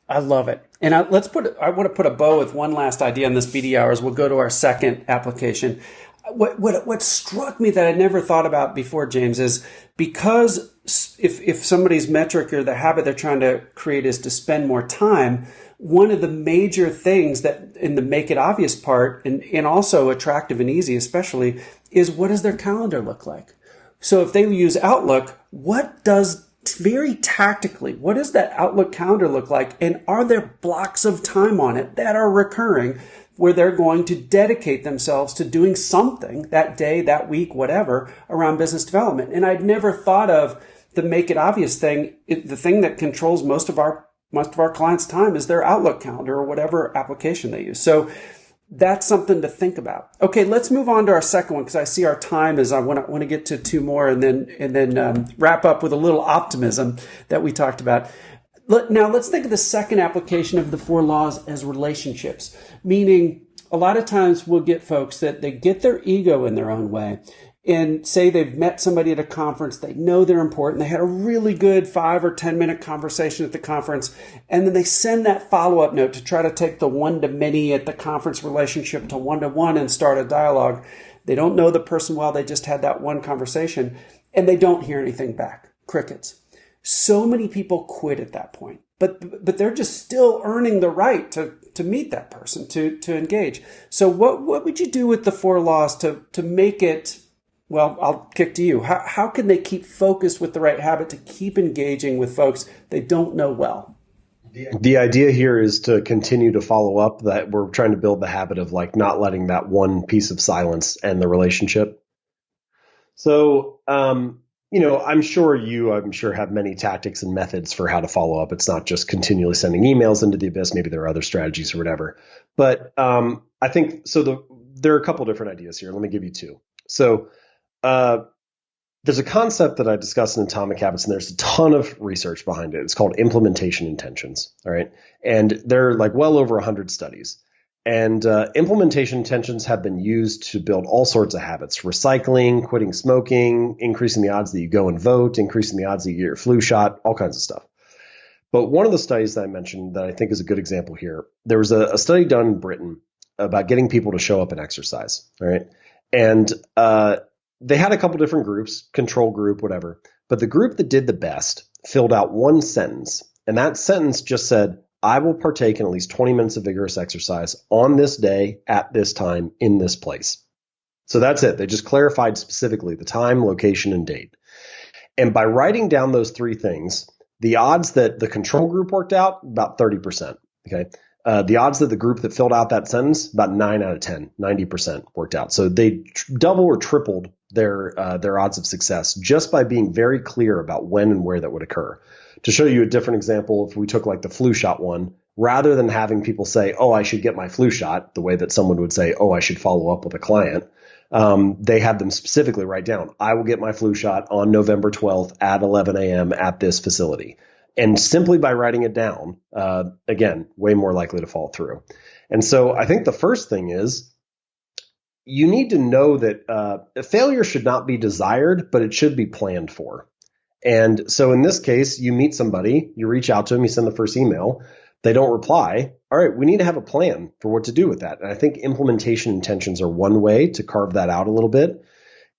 I love it. And I want to put a bow with one last idea on this BD hours. We'll go to our second application. What struck me that I never thought about before, James, is because if somebody's metric or the habit they're trying to create is to spend more time, one of the major things that in the make it obvious part, and also attractive and easy especially, is what does their calendar look like? So if they use Outlook, very tactically, what does that Outlook calendar look like? And are there blocks of time on it that are recurring where they're going to dedicate themselves to doing something that day, that week, whatever, around business development? And I'd never thought of the make it obvious thing. The thing that controls most of our clients' time is their Outlook calendar or whatever application they use. So that's something to think about. Okay, let's move on to our second one because I see our time is. I want to get to two more and then wrap up with a little optimism that we talked about. Now let's think of the second application of the 4 laws as relationships. Meaning, a lot of times we'll get folks that they get their ego in their own way. And say they've met somebody at a conference, they know they're important, they had a really good 5 or 10 minute conversation at the conference, and then they send that follow-up note to try to take the one-to-many at the conference relationship to one-to-one and start a dialogue. They don't know the person well, they just had that one conversation, and they don't hear anything back. Crickets. So many people quit at that point, but they're just still earning the right to meet that person, to engage. So what would you do with the 4 laws to make it... Well, I'll kick to you. How can they keep focused with the right habit to keep engaging with folks they don't know well? The idea here is to continue to follow up, that we're trying to build the habit of like not letting that one piece of silence end the relationship. So, I'm sure have many tactics and methods for how to follow up. It's not just continually sending emails into the abyss. Maybe there are other strategies or whatever. But I think so. There are a couple different ideas here. Let me give you 2. So there's a concept that I discussed in Atomic Habits, and there's a ton of research behind it. It's called implementation intentions. All right. And there are like well over 100 studies. And implementation intentions have been used to build all sorts of habits: recycling, quitting smoking, increasing the odds that you go and vote, increasing the odds that you get your flu shot, all kinds of stuff. But one of the studies that I mentioned that I think is a good example here, there was a study done in Britain about getting people to show up and exercise. All right. And they had a couple different groups, control group, whatever. But the group that did the best filled out one sentence. And that sentence just said, I will partake in at least 20 minutes of vigorous exercise on this day, at this time, in this place. So that's it. They just clarified specifically the time, location, and date. And by writing down those three things, the odds that the control group worked out, about 30%. Okay. The odds that the group that filled out that sentence, about 9 out of 10, 90% worked out. So they double or tripled their odds of success just by being very clear about when and where that would occur. To show you a different example, if we took like the flu shot one, rather than having people say, oh, I should get my flu shot, the way that someone would say, oh, I should follow up with a client, they had them specifically write down, I will get my flu shot on November 12th at 11 a.m. at this facility. And simply by writing it down, again, way more likely to fall through. And so I think the first thing is you need to know that failure should not be desired, but it should be planned for. And so in this case, you meet somebody, you reach out to them, you send the first email, they don't reply. All right, we need to have a plan for what to do with that. And I think implementation intentions are one way to carve that out a little bit.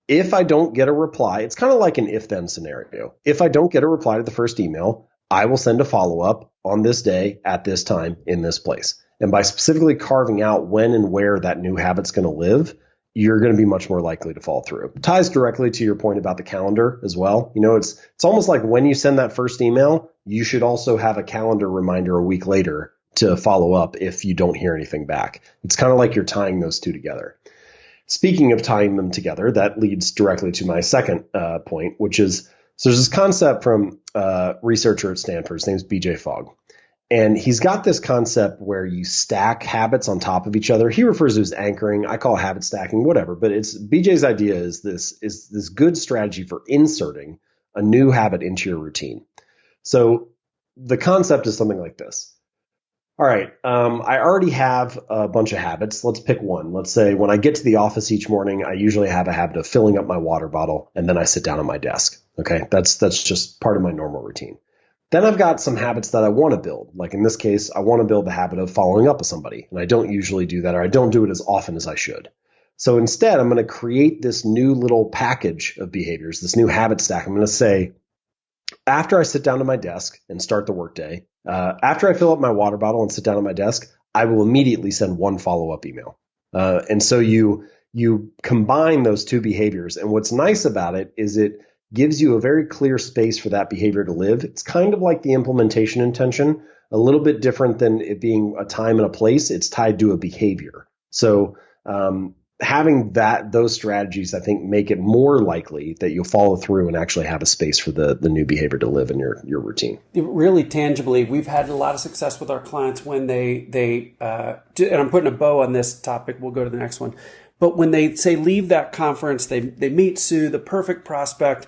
If I don't get a reply, it's kind of like an if-then scenario. If I don't get a reply to the first email, I will send a follow-up on this day, at this time, in this place. And by specifically carving out when and where that new habit's going to live, you're going to be much more likely to fall through. It ties directly to your point about the calendar as well. You know, it's almost like when you send that first email, you should also have a calendar reminder a week later to follow up if you don't hear anything back. It's kind of like you're tying those two together. Speaking of tying them together, that leads directly to my second point, which is, so there's this concept from a researcher at Stanford. His name's BJ Fogg. And he's got this concept where you stack habits on top of each other. He refers to it as anchoring. I call it habit stacking, whatever. But it's BJ's idea is this good strategy for inserting a new habit into your routine. So the concept is something like this. All right, I already have a bunch of habits. Let's pick one. Let's say when I get to the office each morning, I usually have a habit of filling up my water bottle, and then I sit down at my desk. Okay, that's just part of my normal routine. Then I've got some habits that I want to build. Like in this case, I want to build the habit of following up with somebody. And I don't usually do that, or I don't do it as often as I should. So instead, I'm going to create this new little package of behaviors, this new habit stack. I'm going to say, after I sit down at my desk and start the workday, after I fill up my water bottle and sit down at my desk, I will immediately send one follow-up email. And so you combine those two behaviors. And what's nice about it is it gives you a very clear space for that behavior to live. It's kind of like the implementation intention, a little bit different than it being a time and a place. It's tied to a behavior. So having those strategies, I think, make it more likely that you'll follow through and actually have a space for the new behavior to live in your routine. Really tangibly, we've had a lot of success with our clients when they and I'm putting a bow on this topic. We'll go to the next one. But when they say leave that conference, they meet Sue, the perfect prospect.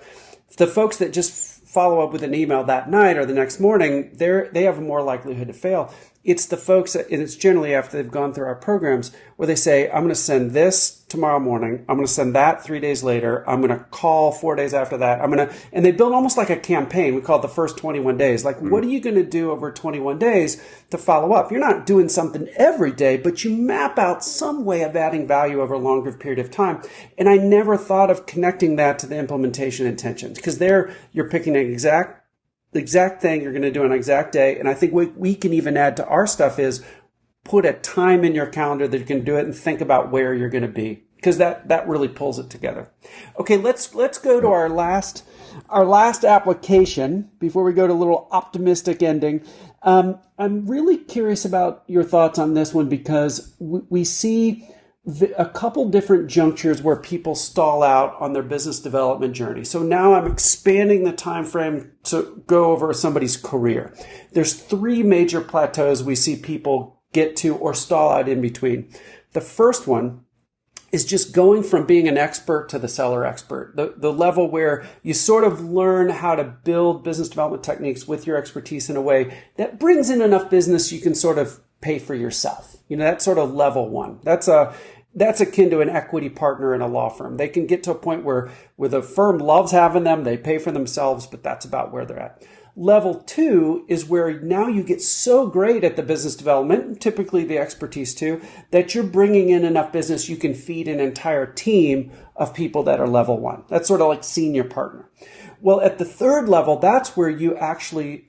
The folks that just follow up with an email that night or the next morning, they have a more likelihood to fail. It's the folks, and it's generally after they've gone through our programs, where they say, I'm going to send this tomorrow morning. I'm going to send that 3 days later. I'm going to call 4 days after that. And they build almost like a campaign. We call it the first 21 days. Like, what are you going to do over 21 days to follow up? You're not doing something every day, but you map out some way of adding value over a longer period of time. And I never thought of connecting that to the implementation intentions, because there you're picking an exact thing you're going to do on an exact day. And I think what we can even add to our stuff is put a time in your calendar that you can do it and think about where you're going to be, because that really pulls it together. Okay, let's go to our last application before we go to a little optimistic ending. I'm really curious about your thoughts on this one, because we see a couple different junctures where people stall out on their business development journey. So now I'm expanding the time frame to go over somebody's career. There's three major plateaus we see people get to or stall out in between. The first one is just going from being an expert to the seller expert, the level where you sort of learn how to build business development techniques with your expertise in a way that brings in enough business you can sort of pay for yourself. That's sort of level one. That's akin to an equity partner in a law firm. They can get to a point where the firm loves having them, they pay for themselves, but that's about where they're at. Level two is where now you get so great at the business development, typically the expertise too, that you're bringing in enough business you can feed an entire team of people that are level one. That's sort of like senior partner. Well, at the third level, that's where you actually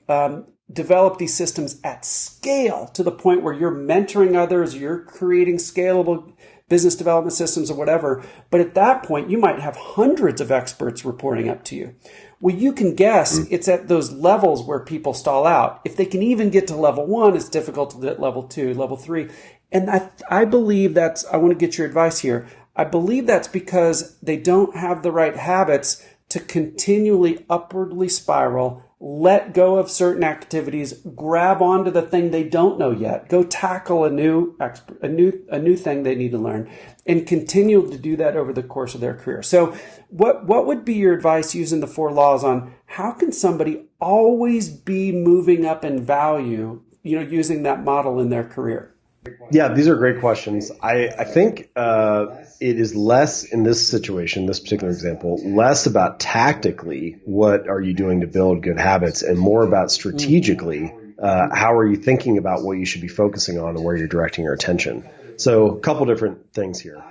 develop these systems at scale to the point where you're mentoring others, you're creating scalable business development systems or whatever. But at that point, you might have hundreds of experts reporting up to you. Well, you can guess it's at those levels where people stall out. If they can even get to level one, it's difficult to get level two, level three. And I believe I want to get your advice here. I believe that's because they don't have the right habits to continually upwardly spiral, let go of certain activities, grab onto the thing they don't know yet, go tackle a new thing they need to learn, and continue to do that over the course of their career. So what would be your advice using the 4 laws on how can somebody always be moving up in value, using that model in their career? Yeah, these are great questions. I think it is less in this situation, this particular example, less about tactically what are you doing to build good habits and more about strategically how are you thinking about what you should be focusing on and where you're directing your attention. So a couple different things here.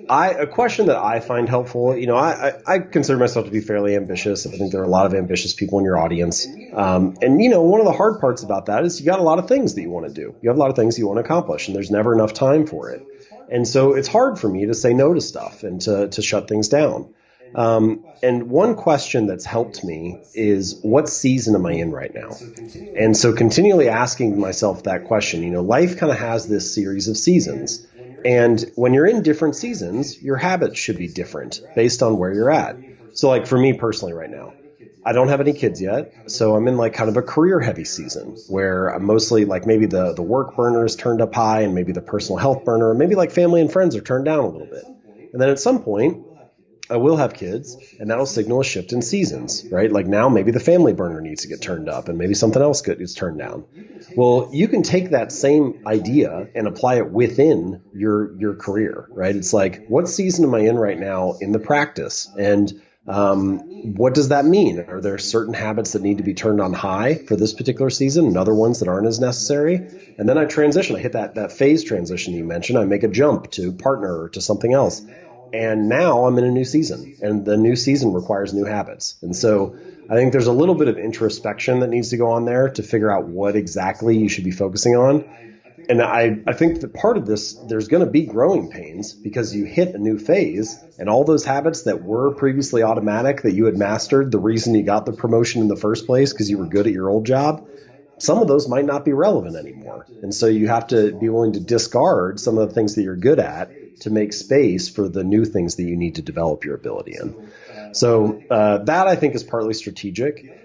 A question that I find helpful, I consider myself to be fairly ambitious. I think there are a lot of ambitious people in your audience. And one of the hard parts about that is you got a lot of things that you want to do. You have a lot of things you want to accomplish, and there's never enough time for it. And so it's hard for me to say no to stuff and to shut things down. And one question that's helped me is, what season am I in right now? And so continually asking myself that question, life kind of has this series of seasons. And when you're in different seasons, your habits should be different based on where you're at. So like for me personally right now, I don't have any kids yet. So I'm in like kind of a career heavy season where I'm mostly like maybe the work burner is turned up high and maybe the personal health burner, or maybe like family and friends are turned down a little bit. And then at some point I will have kids, and that'll signal a shift in seasons, right? Like now maybe the family burner needs to get turned up and maybe something else gets turned down. Well, you can take that same idea and apply it within your career, right? It's like, what season am I in right now in the practice? And what does that mean? Are there certain habits that need to be turned on high for this particular season and other ones that aren't as necessary? And then I transition. I hit that phase transition you mentioned. I make a jump to partner or to something else. And now I'm in a new season, and the new season requires new habits. And so I think there's a little bit of introspection that needs to go on there to figure out what exactly you should be focusing on. And I think that part of this, there's going to be growing pains because you hit a new phase, and all those habits that were previously automatic that you had mastered, the reason you got the promotion in the first place because you were good at your old job, some of those might not be relevant anymore. And so you have to be willing to discard some of the things that you're good at to make space for the new things that you need to develop your ability in. So that I think is partly strategic.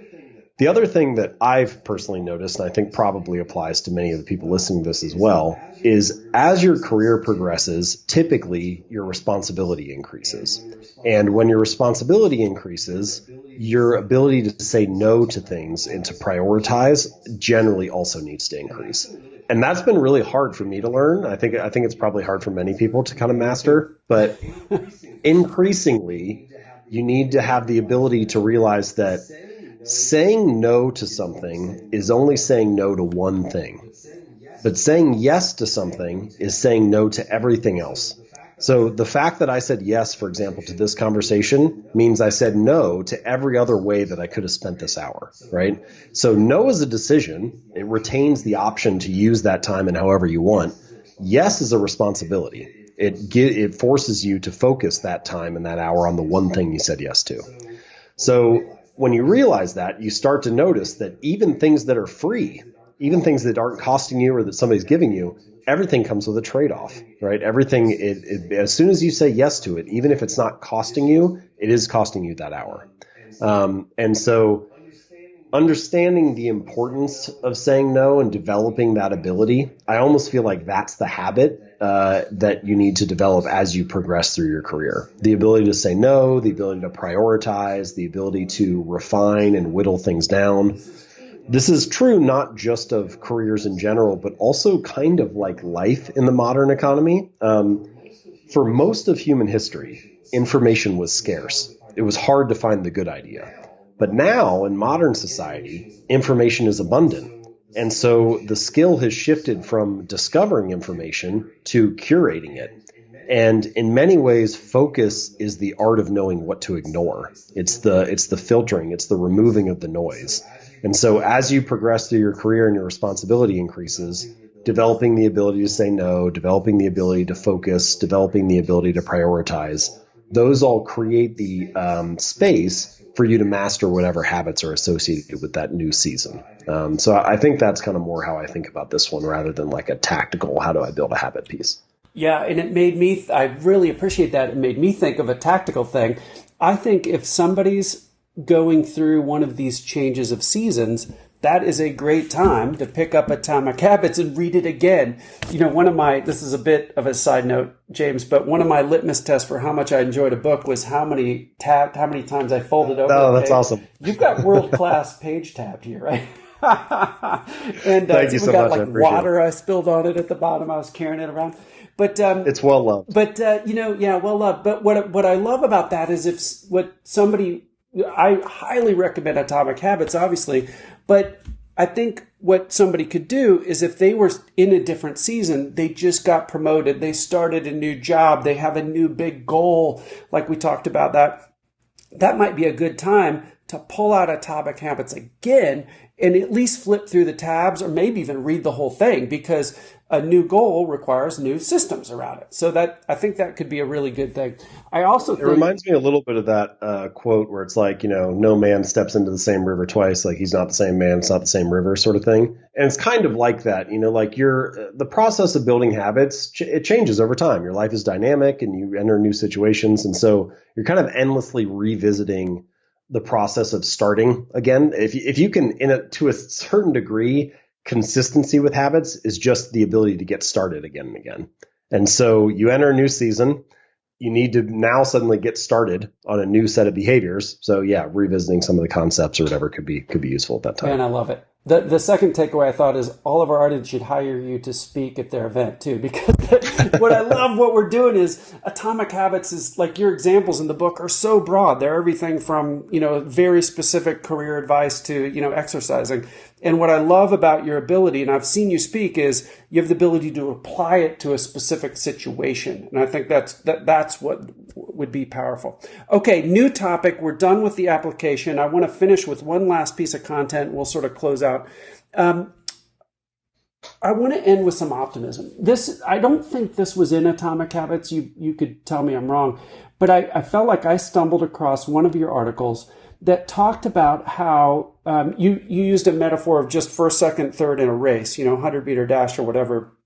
The other thing that I've personally noticed, and I think probably applies to many of the people listening to this as well, is as your career progresses, typically your responsibility increases. And when your responsibility increases, your ability to say no to things and to prioritize generally also needs to increase. And that's been really hard for me to learn. I think it's probably hard for many people to kind of master, but increasingly you need to have the ability to realize that saying no to something is only saying no to one thing, but saying yes to something is saying no to everything else. So the fact that I said yes, for example, to this conversation means I said no to every other way that I could have spent this hour, right? So no is a decision. It retains the option to use that time in however you want. Yes is a responsibility. It forces you to focus that time and that hour on the one thing you said yes to. So when you realize that, you start to notice that even things that are free, even things that aren't costing you or that somebody's giving you, everything comes with a trade-off, right? Everything, as soon as you say yes to it, even if it's not costing you, it is costing you that hour. And so understanding the importance of saying no and developing that ability, I almost feel like that's the habit that you need to develop as you progress through your career. The ability to say no, the ability to prioritize, the ability to refine and whittle things down. This is true not just of careers in general, but also kind of like life in the modern economy. For most of human history, information was scarce. It was hard to find the good idea. But now, in modern society, information is abundant. And so the skill has shifted from discovering information to curating it. And in many ways, focus is the art of knowing what to ignore. It's the filtering. It's the removing of the noise. And so as you progress through your career and your responsibility increases, developing the ability to say no, developing the ability to focus, developing the ability to prioritize, those all create the space for you to master whatever habits are associated with that new season. So I think that's kind of more how I think about this one rather than like a tactical, how do I build a habit piece? Yeah, and it made me, I really appreciate that. It made me think of a tactical thing. I think if somebody's going through one of these changes of seasons, that is a great time to pick up Atomic Habits and read it again. You know, this is a bit of a side note, James, but one of my litmus tests for how much I enjoyed a book was how many times I folded over. Oh, that's awesome. You've got world-class page tabbed here, right? And thank you so got much. like water I spilled on it at the bottom. I was carrying it around. But it's well loved. But well loved. But what I love about that is I highly recommend Atomic Habits, obviously, but I think what somebody could do is if they were in a different season, they just got promoted, they started a new job, they have a new big goal, like we talked about, that might be a good time to pull out Atomic Habits again and at least flip through the tabs or maybe even read the whole thing, because a new goal requires new systems around it. So that, I think that could be a really good thing. I also think it reminds me a little bit of that quote where it's like, no man steps into the same river twice. Like he's not the same man, it's not the same river, sort of thing. And it's kind of like that, like the process of building habits, it changes over time. Your life is dynamic and you enter new situations. And so you're kind of endlessly revisiting the process of starting again. If you can, to a certain degree, consistency with habits is just the ability to get started again and again. And so you enter a new season, you need to now suddenly get started on a new set of behaviors. So yeah, revisiting some of the concepts or whatever could be useful at that time. And I love it. The second takeaway I thought is all of our audience should hire you to speak at their event too, because what I love what we're doing is Atomic Habits is like your examples in the book are so broad. They're everything from, very specific career advice to, exercising. And what I love about your ability, and I've seen you speak, is you have the ability to apply it to a specific situation. And I think that's what would be powerful. Okay, new topic. We're done with the application. I want to finish with one last piece of content. We'll sort of close out. I want to end with some optimism. I don't think this was in Atomic Habits. You could tell me I'm wrong, but I felt like I stumbled across one of your articles that talked about how you used a metaphor of just first, second, third in a race, 100-meter dash or whatever,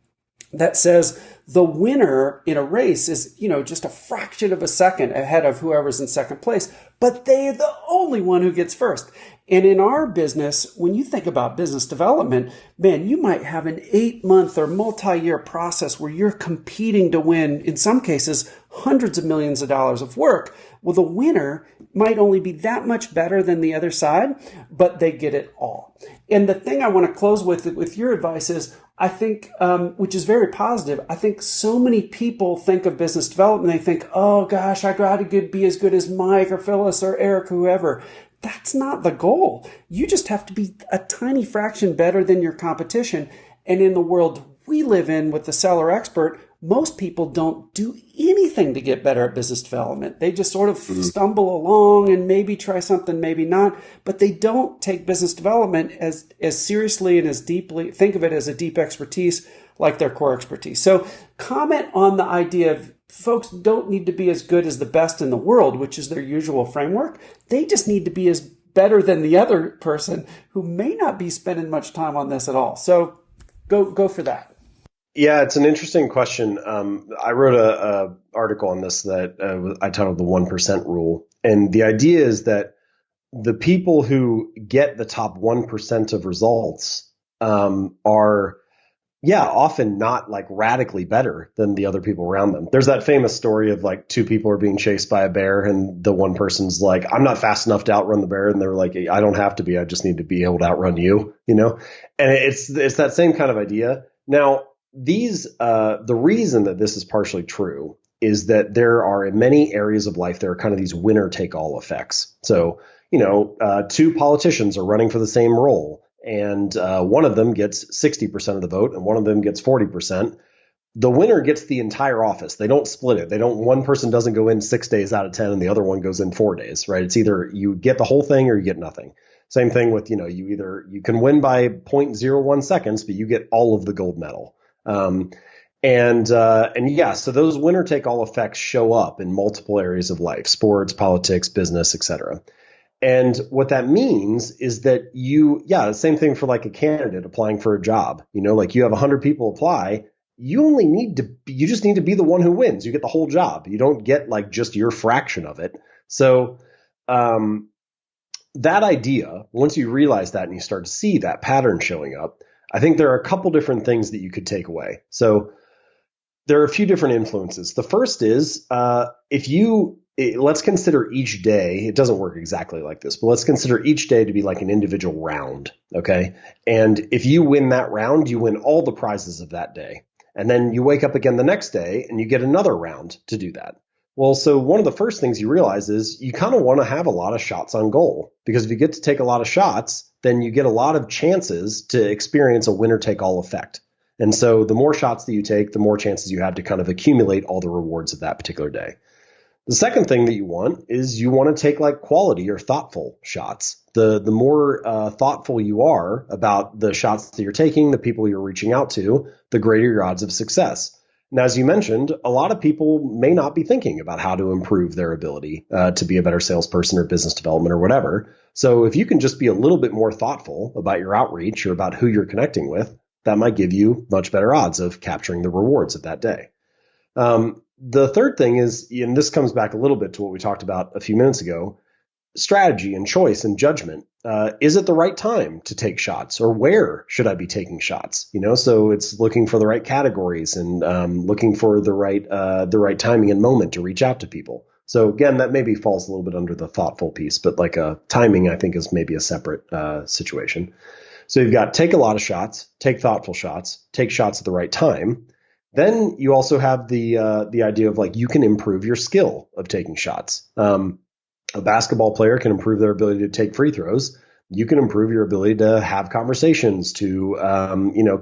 that says the winner in a race is, just a fraction of a second ahead of whoever's in second place, but they're the only one who gets first. And in our business, when you think about business development, man, you might have an 8-month or multi-year process where you're competing to win, in some cases, hundreds of millions of dollars of work. Well, the winner might only be that much better than the other side, but they get it all. And the thing I want to close with your advice is, I think, which is very positive, I think so many people think of business development, they think, oh gosh, I got to be as good as Mike or Phyllis or Eric, whoever. That's not the goal. You just have to be a tiny fraction better than your competition. And in the world we live in with the seller expert, most people don't do anything to get better at business development. They just sort of stumble along and maybe try something, maybe not, but they don't take business development as seriously and as deeply, think of it as a deep expertise like their core expertise. So comment on the idea of folks don't need to be as good as the best in the world, which is their usual framework. They just need to be as better than the other person who may not be spending much time on this at all. So go for that. Yeah, it's an interesting question. I wrote a article on this that I titled the 1% rule. And the idea is that the people who get the top 1% of results are yeah, often not like radically better than the other people around them. There's that famous story of like two people are being chased by a bear and the one person's like, I'm not fast enough to outrun the bear. And they're like, I don't have to be. I just need to be able to outrun you, you know? And it's that same kind of idea. Now, the reason that this is partially true is that there are in many areas of life, there are kind of these winner take all effects. So, two politicians are running for the same role, and one of them gets 60% of the vote and one of them gets 40%. The winner gets the entire office. They don't split it. One person doesn't go in 6 days out of 10 and the other one goes in 4 days, right? It's either you get the whole thing or you get nothing. Same thing with, you can win by zero point 0.01 seconds, but you get all of the gold medal. And yeah, so those winner take all effects show up in multiple areas of life: sports, politics, business, etc. And what that means is that same thing for like a candidate applying for a job. Like you have 100 people apply. You just need to be the one who wins. You get the whole job. You don't get like just your fraction of it. So, that idea, once you realize that and you start to see that pattern showing up, I think there are a couple different things that you could take away. So there are a few different influences. The first is, let's consider each day. It doesn't work exactly like this, but let's consider each day to be like an individual round. Okay. And if you win that round, you win all the prizes of that day. And then you wake up again the next day and you get another round to do that. Well, so one of the first things you realize is you kind of want to have a lot of shots on goal, because if you get to take a lot of shots, then you get a lot of chances to experience a winner take all effect. And so the more shots that you take, the more chances you have to kind of accumulate all the rewards of that particular day. The second thing that you want is you want to take like quality or thoughtful shots. The more thoughtful you are about the shots that you're taking, the people you're reaching out to, the greater your odds of success. Now, as you mentioned, a lot of people may not be thinking about how to improve their ability to be a better salesperson or business development or whatever. So if you can just be a little bit more thoughtful about your outreach or about who you're connecting with, that might give you much better odds of capturing the rewards of that day. The third thing is, and this comes back a little bit to what we talked about a few minutes ago, strategy and choice and judgment. Is it the right time to take shots, or where should I be taking shots? So it's looking for the right categories and looking for the right timing and moment to reach out to people. So again, that maybe falls a little bit under the thoughtful piece, but like timing, I think, is maybe a separate situation. So you've got take a lot of shots, take thoughtful shots, take shots at the right time. Then you also have the idea of like you can improve your skill of taking shots. A basketball player can improve their ability to take free throws. You can improve your ability to have conversations, to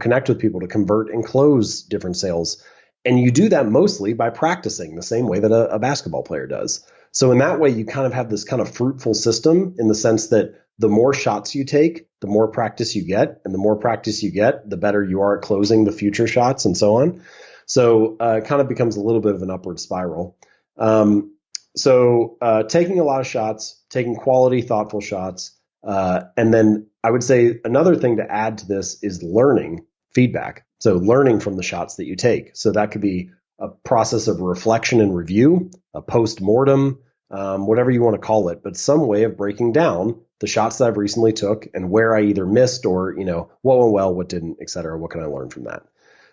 connect with people, to convert and close different sales. And you do that mostly by practicing the same way that a basketball player does. So in that way, you kind of have this kind of fruitful system, in the sense that the more shots you take, the more practice you get, and the more practice you get, the better you are at closing the future shots and so on. So it kind of becomes a little bit of an upward spiral. So taking a lot of shots, taking quality, thoughtful shots. And then I would say another thing to add to this is learning feedback. So learning from the shots that you take. So that could be a process of reflection and review, a post-mortem, whatever you want to call it, but some way of breaking down the shots that I've recently took and where I either missed or, what went well, what didn't, et cetera. What can I learn from that?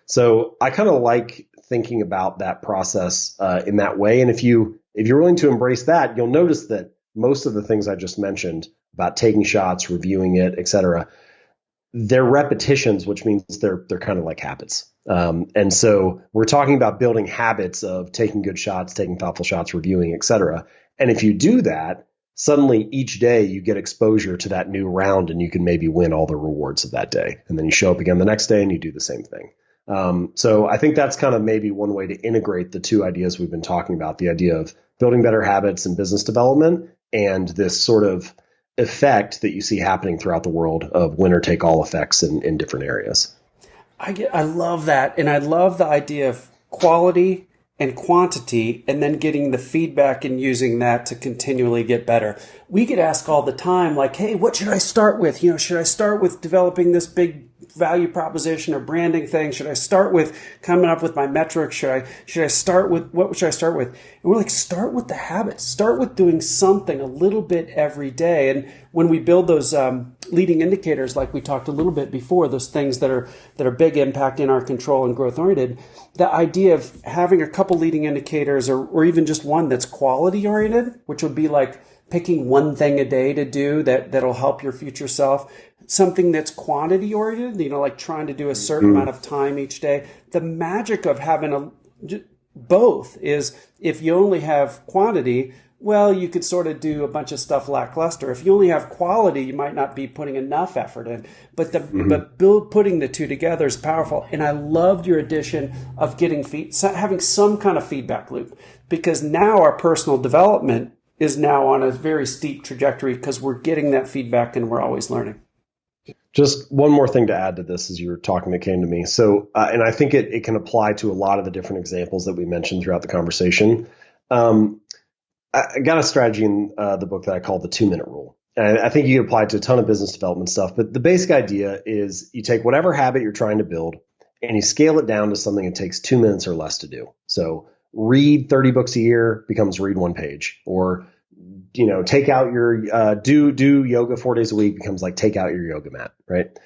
So I kind of like thinking about that process in that way. And if you're willing to embrace that, you'll notice that most of the things I just mentioned about taking shots, reviewing it, et cetera, they're repetitions, which means they're kind of like habits. And so we're talking about building habits of taking good shots, taking thoughtful shots, reviewing, et cetera. And if you do that, suddenly each day you get exposure to that new round and you can maybe win all the rewards of that day. And then you show up again the next day and you do the same thing. So I think that's kind of maybe one way to integrate the two ideas we've been talking about, the idea of building better habits in business development and this sort of effect that you see happening throughout the world of winner take all effects in different areas. I love that. And I love the idea of quality and quantity, and then getting the feedback and using that to continually get better. We get asked all the time, like, hey, what should I start with? Should I start with developing this big value proposition or branding thing? Should I start with coming up with my metrics? Should I start with, what should I start with? And we're like, start with the habits. Start with doing something a little bit every day. And when we build those leading indicators, like we talked a little bit before, those things that are big impact in our control and growth oriented, the idea of having a couple leading indicators or even just one that's quality oriented, which would be like picking one thing a day to do that'll help your future self. Something that's quantity oriented, like trying to do a certain amount of time each day. The magic of having both is if you only have quantity, well, you could sort of do a bunch of stuff lackluster. If you only have quality, you might not be putting enough effort in. But putting the two together is powerful. And I loved your addition of having some kind of feedback loop, because now our personal development is now on a very steep trajectory because we're getting that feedback and we're always learning. Just one more thing to add to this as you were talking that came to me. So, and I think it can apply to a lot of the different examples that we mentioned throughout the conversation. I got a strategy in the book that I call the 2-minute rule. And I think you can apply it to a ton of business development stuff. But the basic idea is you take whatever habit you're trying to build and you scale it down to something that takes 2 minutes or less to do. So read 30 books a year becomes read one page, or take out your do yoga 4 days a week becomes like take out your yoga mat, right?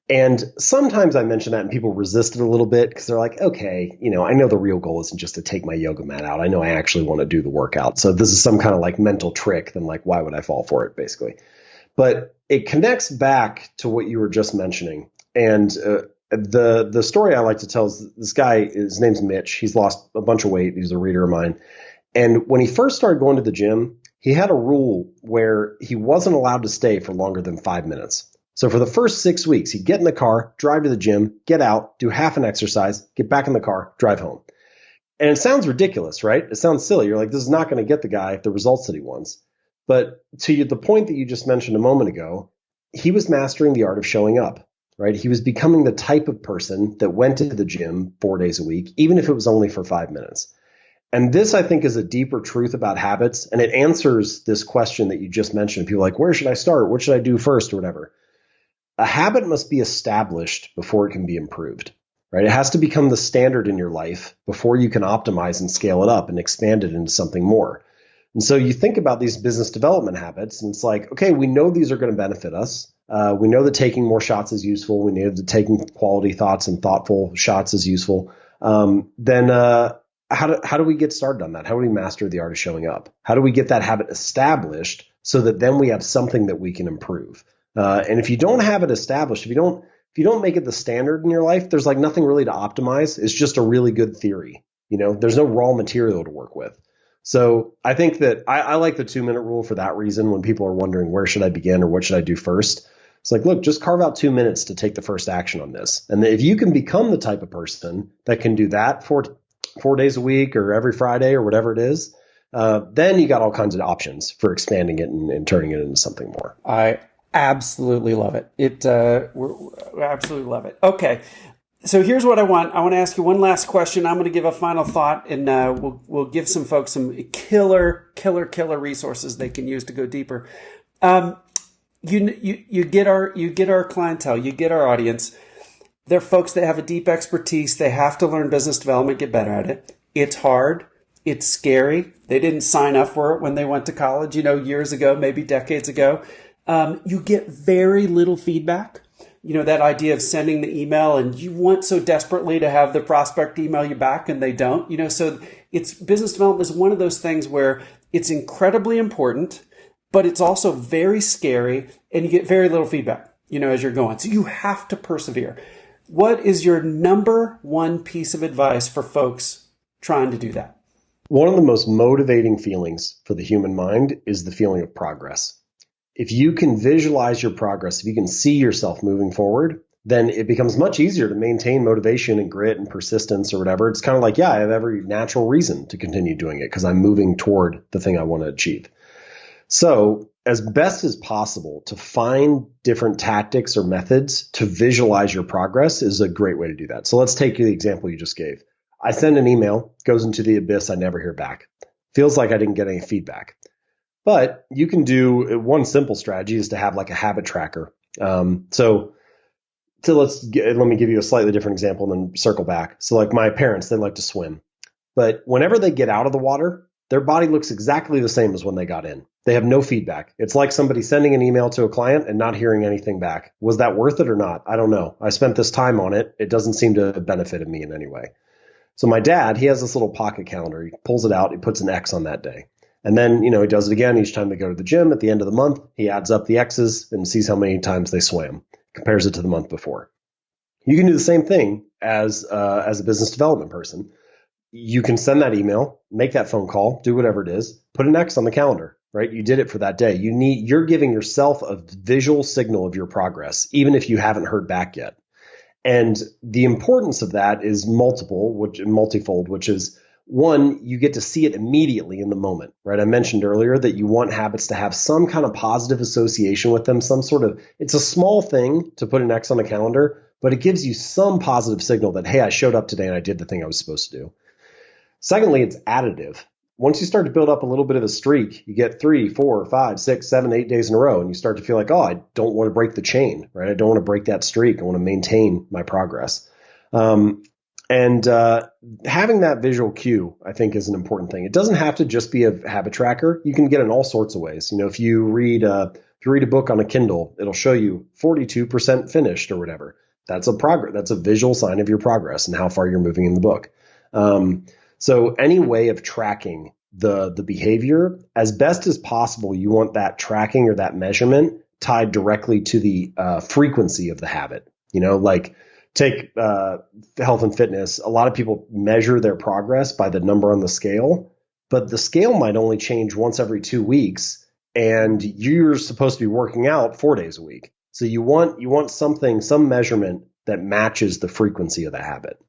And sometimes I mention that and people resist it a little bit because they're like, okay, I know the real goal isn't just to take my yoga mat out. I know I actually want to do the workout. So this is some kind of like mental trick. Then like, why would I fall for it, basically? But it connects back to what you were just mentioning. And the story I like to tell is this guy, his name's Mitch. He's lost a bunch of weight. He's a reader of mine. And when he first started going to the gym, he had a rule where he wasn't allowed to stay for longer than 5 minutes. So for the first 6 weeks, he'd get in the car, drive to the gym, get out, do half an exercise, get back in the car, drive home. And it sounds ridiculous, right? It sounds silly. You're like, this is not going to get the guy the results that he wants. But to the point that you just mentioned a moment ago, he was mastering the art of showing up, right? He was becoming the type of person that went to the gym 4 days a week, even if it was only for 5 minutes. And this, I think, is a deeper truth about habits. And it answers this question that you just mentioned. People are like, where should I start? What should I do first or whatever? A habit must be established before it can be improved, right? It has to become the standard in your life before you can optimize and scale it up and expand it into something more. And so you think about these business development habits and it's like, okay, we know these are going to benefit us. We know that taking more shots is useful. We know that taking quality thoughts and thoughtful shots is useful. Then how do we get started on that? How do we master the art of showing up? How do we get that habit established so that then we have something that we can improve? And if you don't have it established, if you don't make it the standard in your life, there's like nothing really to optimize. It's just a really good theory. There's no raw material to work with. So I think that I like the 2-minute rule for that reason. When people are wondering where should I begin or what should I do first, it's like, look, just carve out 2 minutes to take the first action on this. And if you can become the type of person that can do that 4 days a week or every Friday or whatever it is, then you got all kinds of options for expanding it and turning it into something more. I absolutely love it. We absolutely love it. Okay. So here's what I want. I want to ask you one last question. I'm going to give a final thought, and we'll give some folks some killer resources they can use to go deeper. You get our clientele, you get our audience. They're folks that have a deep expertise. They have to learn business development, get better at it. It's hard. It's scary. They didn't sign up for it when they went to college, years ago, maybe decades ago. You get very little feedback. That idea of sending the email and you want so desperately to have the prospect email you back and they don't, so it's business development is one of those things where it's incredibly important, but it's also very scary and you get very little feedback, as you're going. So you have to persevere. What is your number one piece of advice for folks trying to do that? One of the most motivating feelings for the human mind is the feeling of progress. If you can visualize your progress, if you can see yourself moving forward, then it becomes much easier to maintain motivation and grit and persistence or whatever. It's kind of like, I have every natural reason to continue doing it because I'm moving toward the thing I want to achieve. So as best as possible to find different tactics or methods to visualize your progress is a great way to do that. So let's take the example you just gave. I send an email, goes into the abyss, I never hear back. Feels like I didn't get any feedback. But you can do one simple strategy is to have like a habit tracker. So let me give you a slightly different example and then circle back. So like my parents, they like to swim, but whenever they get out of the water, their body looks exactly the same as when they got in. They have no feedback. It's like somebody sending an email to a client and not hearing anything back. Was that worth it or not? I don't know. I spent this time on it. It doesn't seem to have benefited me in any way. So my dad, he has this little pocket calendar. He pulls it out. He puts an X on that day. And then, he does it again each time they go to the gym. At the end of the month, he adds up the X's and sees how many times they swam, compares it to the month before. You can do the same thing as a business development person. You can send that email, make that phone call, do whatever it is, put an X on the calendar, right? You did it for that day. You're giving yourself a visual signal of your progress, even if you haven't heard back yet. And the importance of that is multifold, which is one, you get to see it immediately in the moment, right? I mentioned earlier that you want habits to have some kind of positive association with them, it's a small thing to put an X on the calendar, but it gives you some positive signal that, hey, I showed up today and I did the thing I was supposed to do. Secondly, it's additive. Once you start to build up a little bit of a streak, you get 3, 4, 5, 6, 7, 8 days in a row, and you start to feel like, oh, I don't want to break the chain, right? I don't want to break that streak. I want to maintain my progress. And having that visual cue, I think, is an important thing. It doesn't have to just be a habit tracker. You can get in all sorts of ways. If you read a book on a Kindle, it'll show you 42% finished or whatever. That's a visual sign of your progress and how far you're moving in the book. So any way of tracking the behavior, as best as possible, you want that tracking or that measurement tied directly to the frequency of the habit. Like take health and fitness. A lot of people measure their progress by the number on the scale, but the scale might only change once every 2 weeks, and you're supposed to be working out 4 days a week. So you want some measurement that matches the frequency of the habit.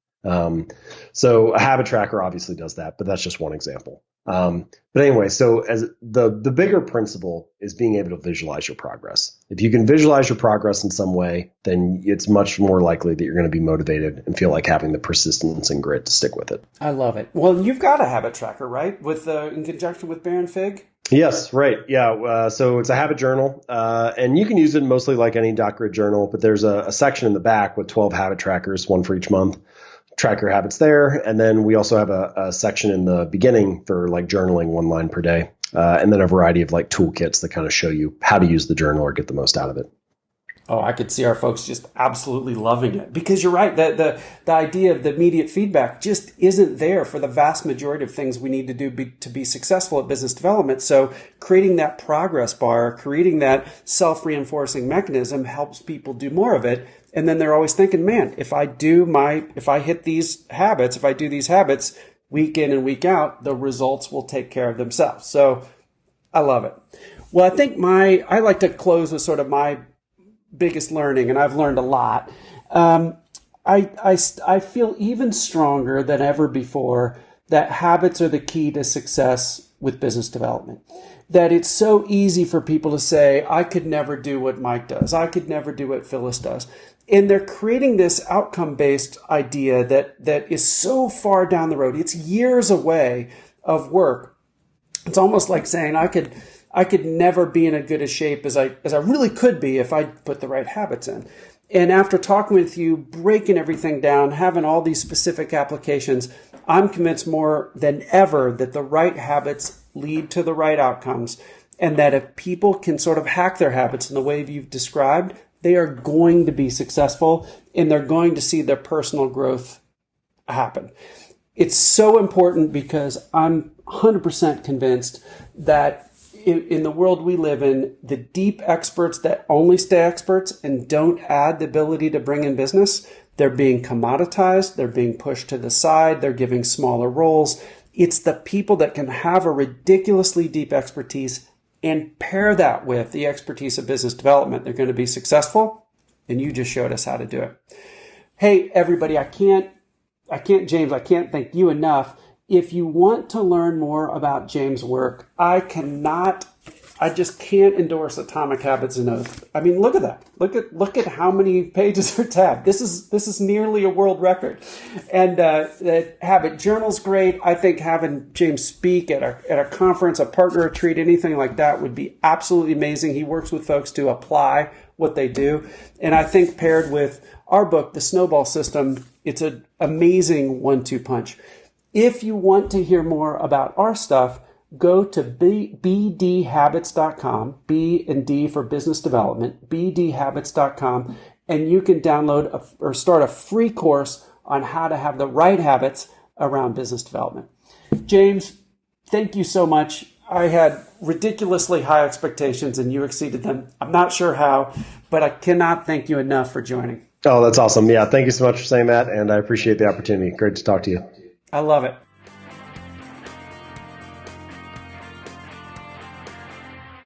So a habit tracker obviously does that, but that's just one example. But anyway, so as the bigger principle is being able to visualize your progress. If you can visualize your progress in some way, then it's much more likely that you're going to be motivated and feel like having the persistence and grit to stick with it. I love it. Well, you've got a habit tracker, right? In conjunction with Baron Fig? Yes, right. Yeah. So it's a habit journal, and you can use it mostly like any .grid journal, but there's a section in the back with 12 habit trackers, one for each month. Track your habits there. And then we also have a section in the beginning for like journaling 1 line per day. And then a variety of like toolkits that kind of show you how to use the journal or get the most out of it. Oh, I could see our folks just absolutely loving it, because you're right. The idea of the immediate feedback just isn't there for the vast majority of things we need to do to be successful at business development. So creating that progress bar, creating that self-reinforcing mechanism helps people do more of it. And then they're always thinking, man, if I do these habits week in and week out, the results will take care of themselves. So I love it. Well, I think I like to close with sort of my biggest learning, and I've learned a lot. I feel even stronger than ever before that habits are the key to success with business development. That it's so easy for people to say, I could never do what Mike does. I could never do what Phyllis does. And they're creating this outcome-based idea that is so far down the road. It's years away of work. It's almost like saying I could never be in as good a shape as I really could be if I put the right habits in. And after talking with you, breaking everything down, having all these specific applications, I'm convinced more than ever that the right habits lead to the right outcomes, and that if people can sort of hack their habits in the way you've described, they are going to be successful and they're going to see their personal growth happen. It's so important because I'm 100% convinced that in the world we live in, the deep experts that only stay experts and don't add the ability to bring in business, they're being commoditized, they're being pushed to the side, they're giving smaller roles. It's the people that can have a ridiculously deep expertise and pair that with the expertise of business development. They're going to be successful, and you just showed us how to do it. Hey, everybody, I can't thank you enough. If you want to learn more about James' work, I just can't endorse Atomic Habits enough. I mean, look at that. Look at how many pages are tabbed. This is nearly a world record. And the habit journal's great. I think having James speak at a conference, a partner retreat, anything like that would be absolutely amazing. He works with folks to apply what they do. And I think paired with our book, The Snowball System, it's an amazing 1-2 punch. If you want to hear more about our stuff, go to bdhabits.com, B and D for business development, bdhabits.com, and you can download or start a free course on how to have the right habits around business development. James, thank you so much. I had ridiculously high expectations and you exceeded them. I'm not sure how, but I cannot thank you enough for joining. Oh, that's awesome. Yeah, thank you so much for saying that, and I appreciate the opportunity. Great to talk to you. I love it.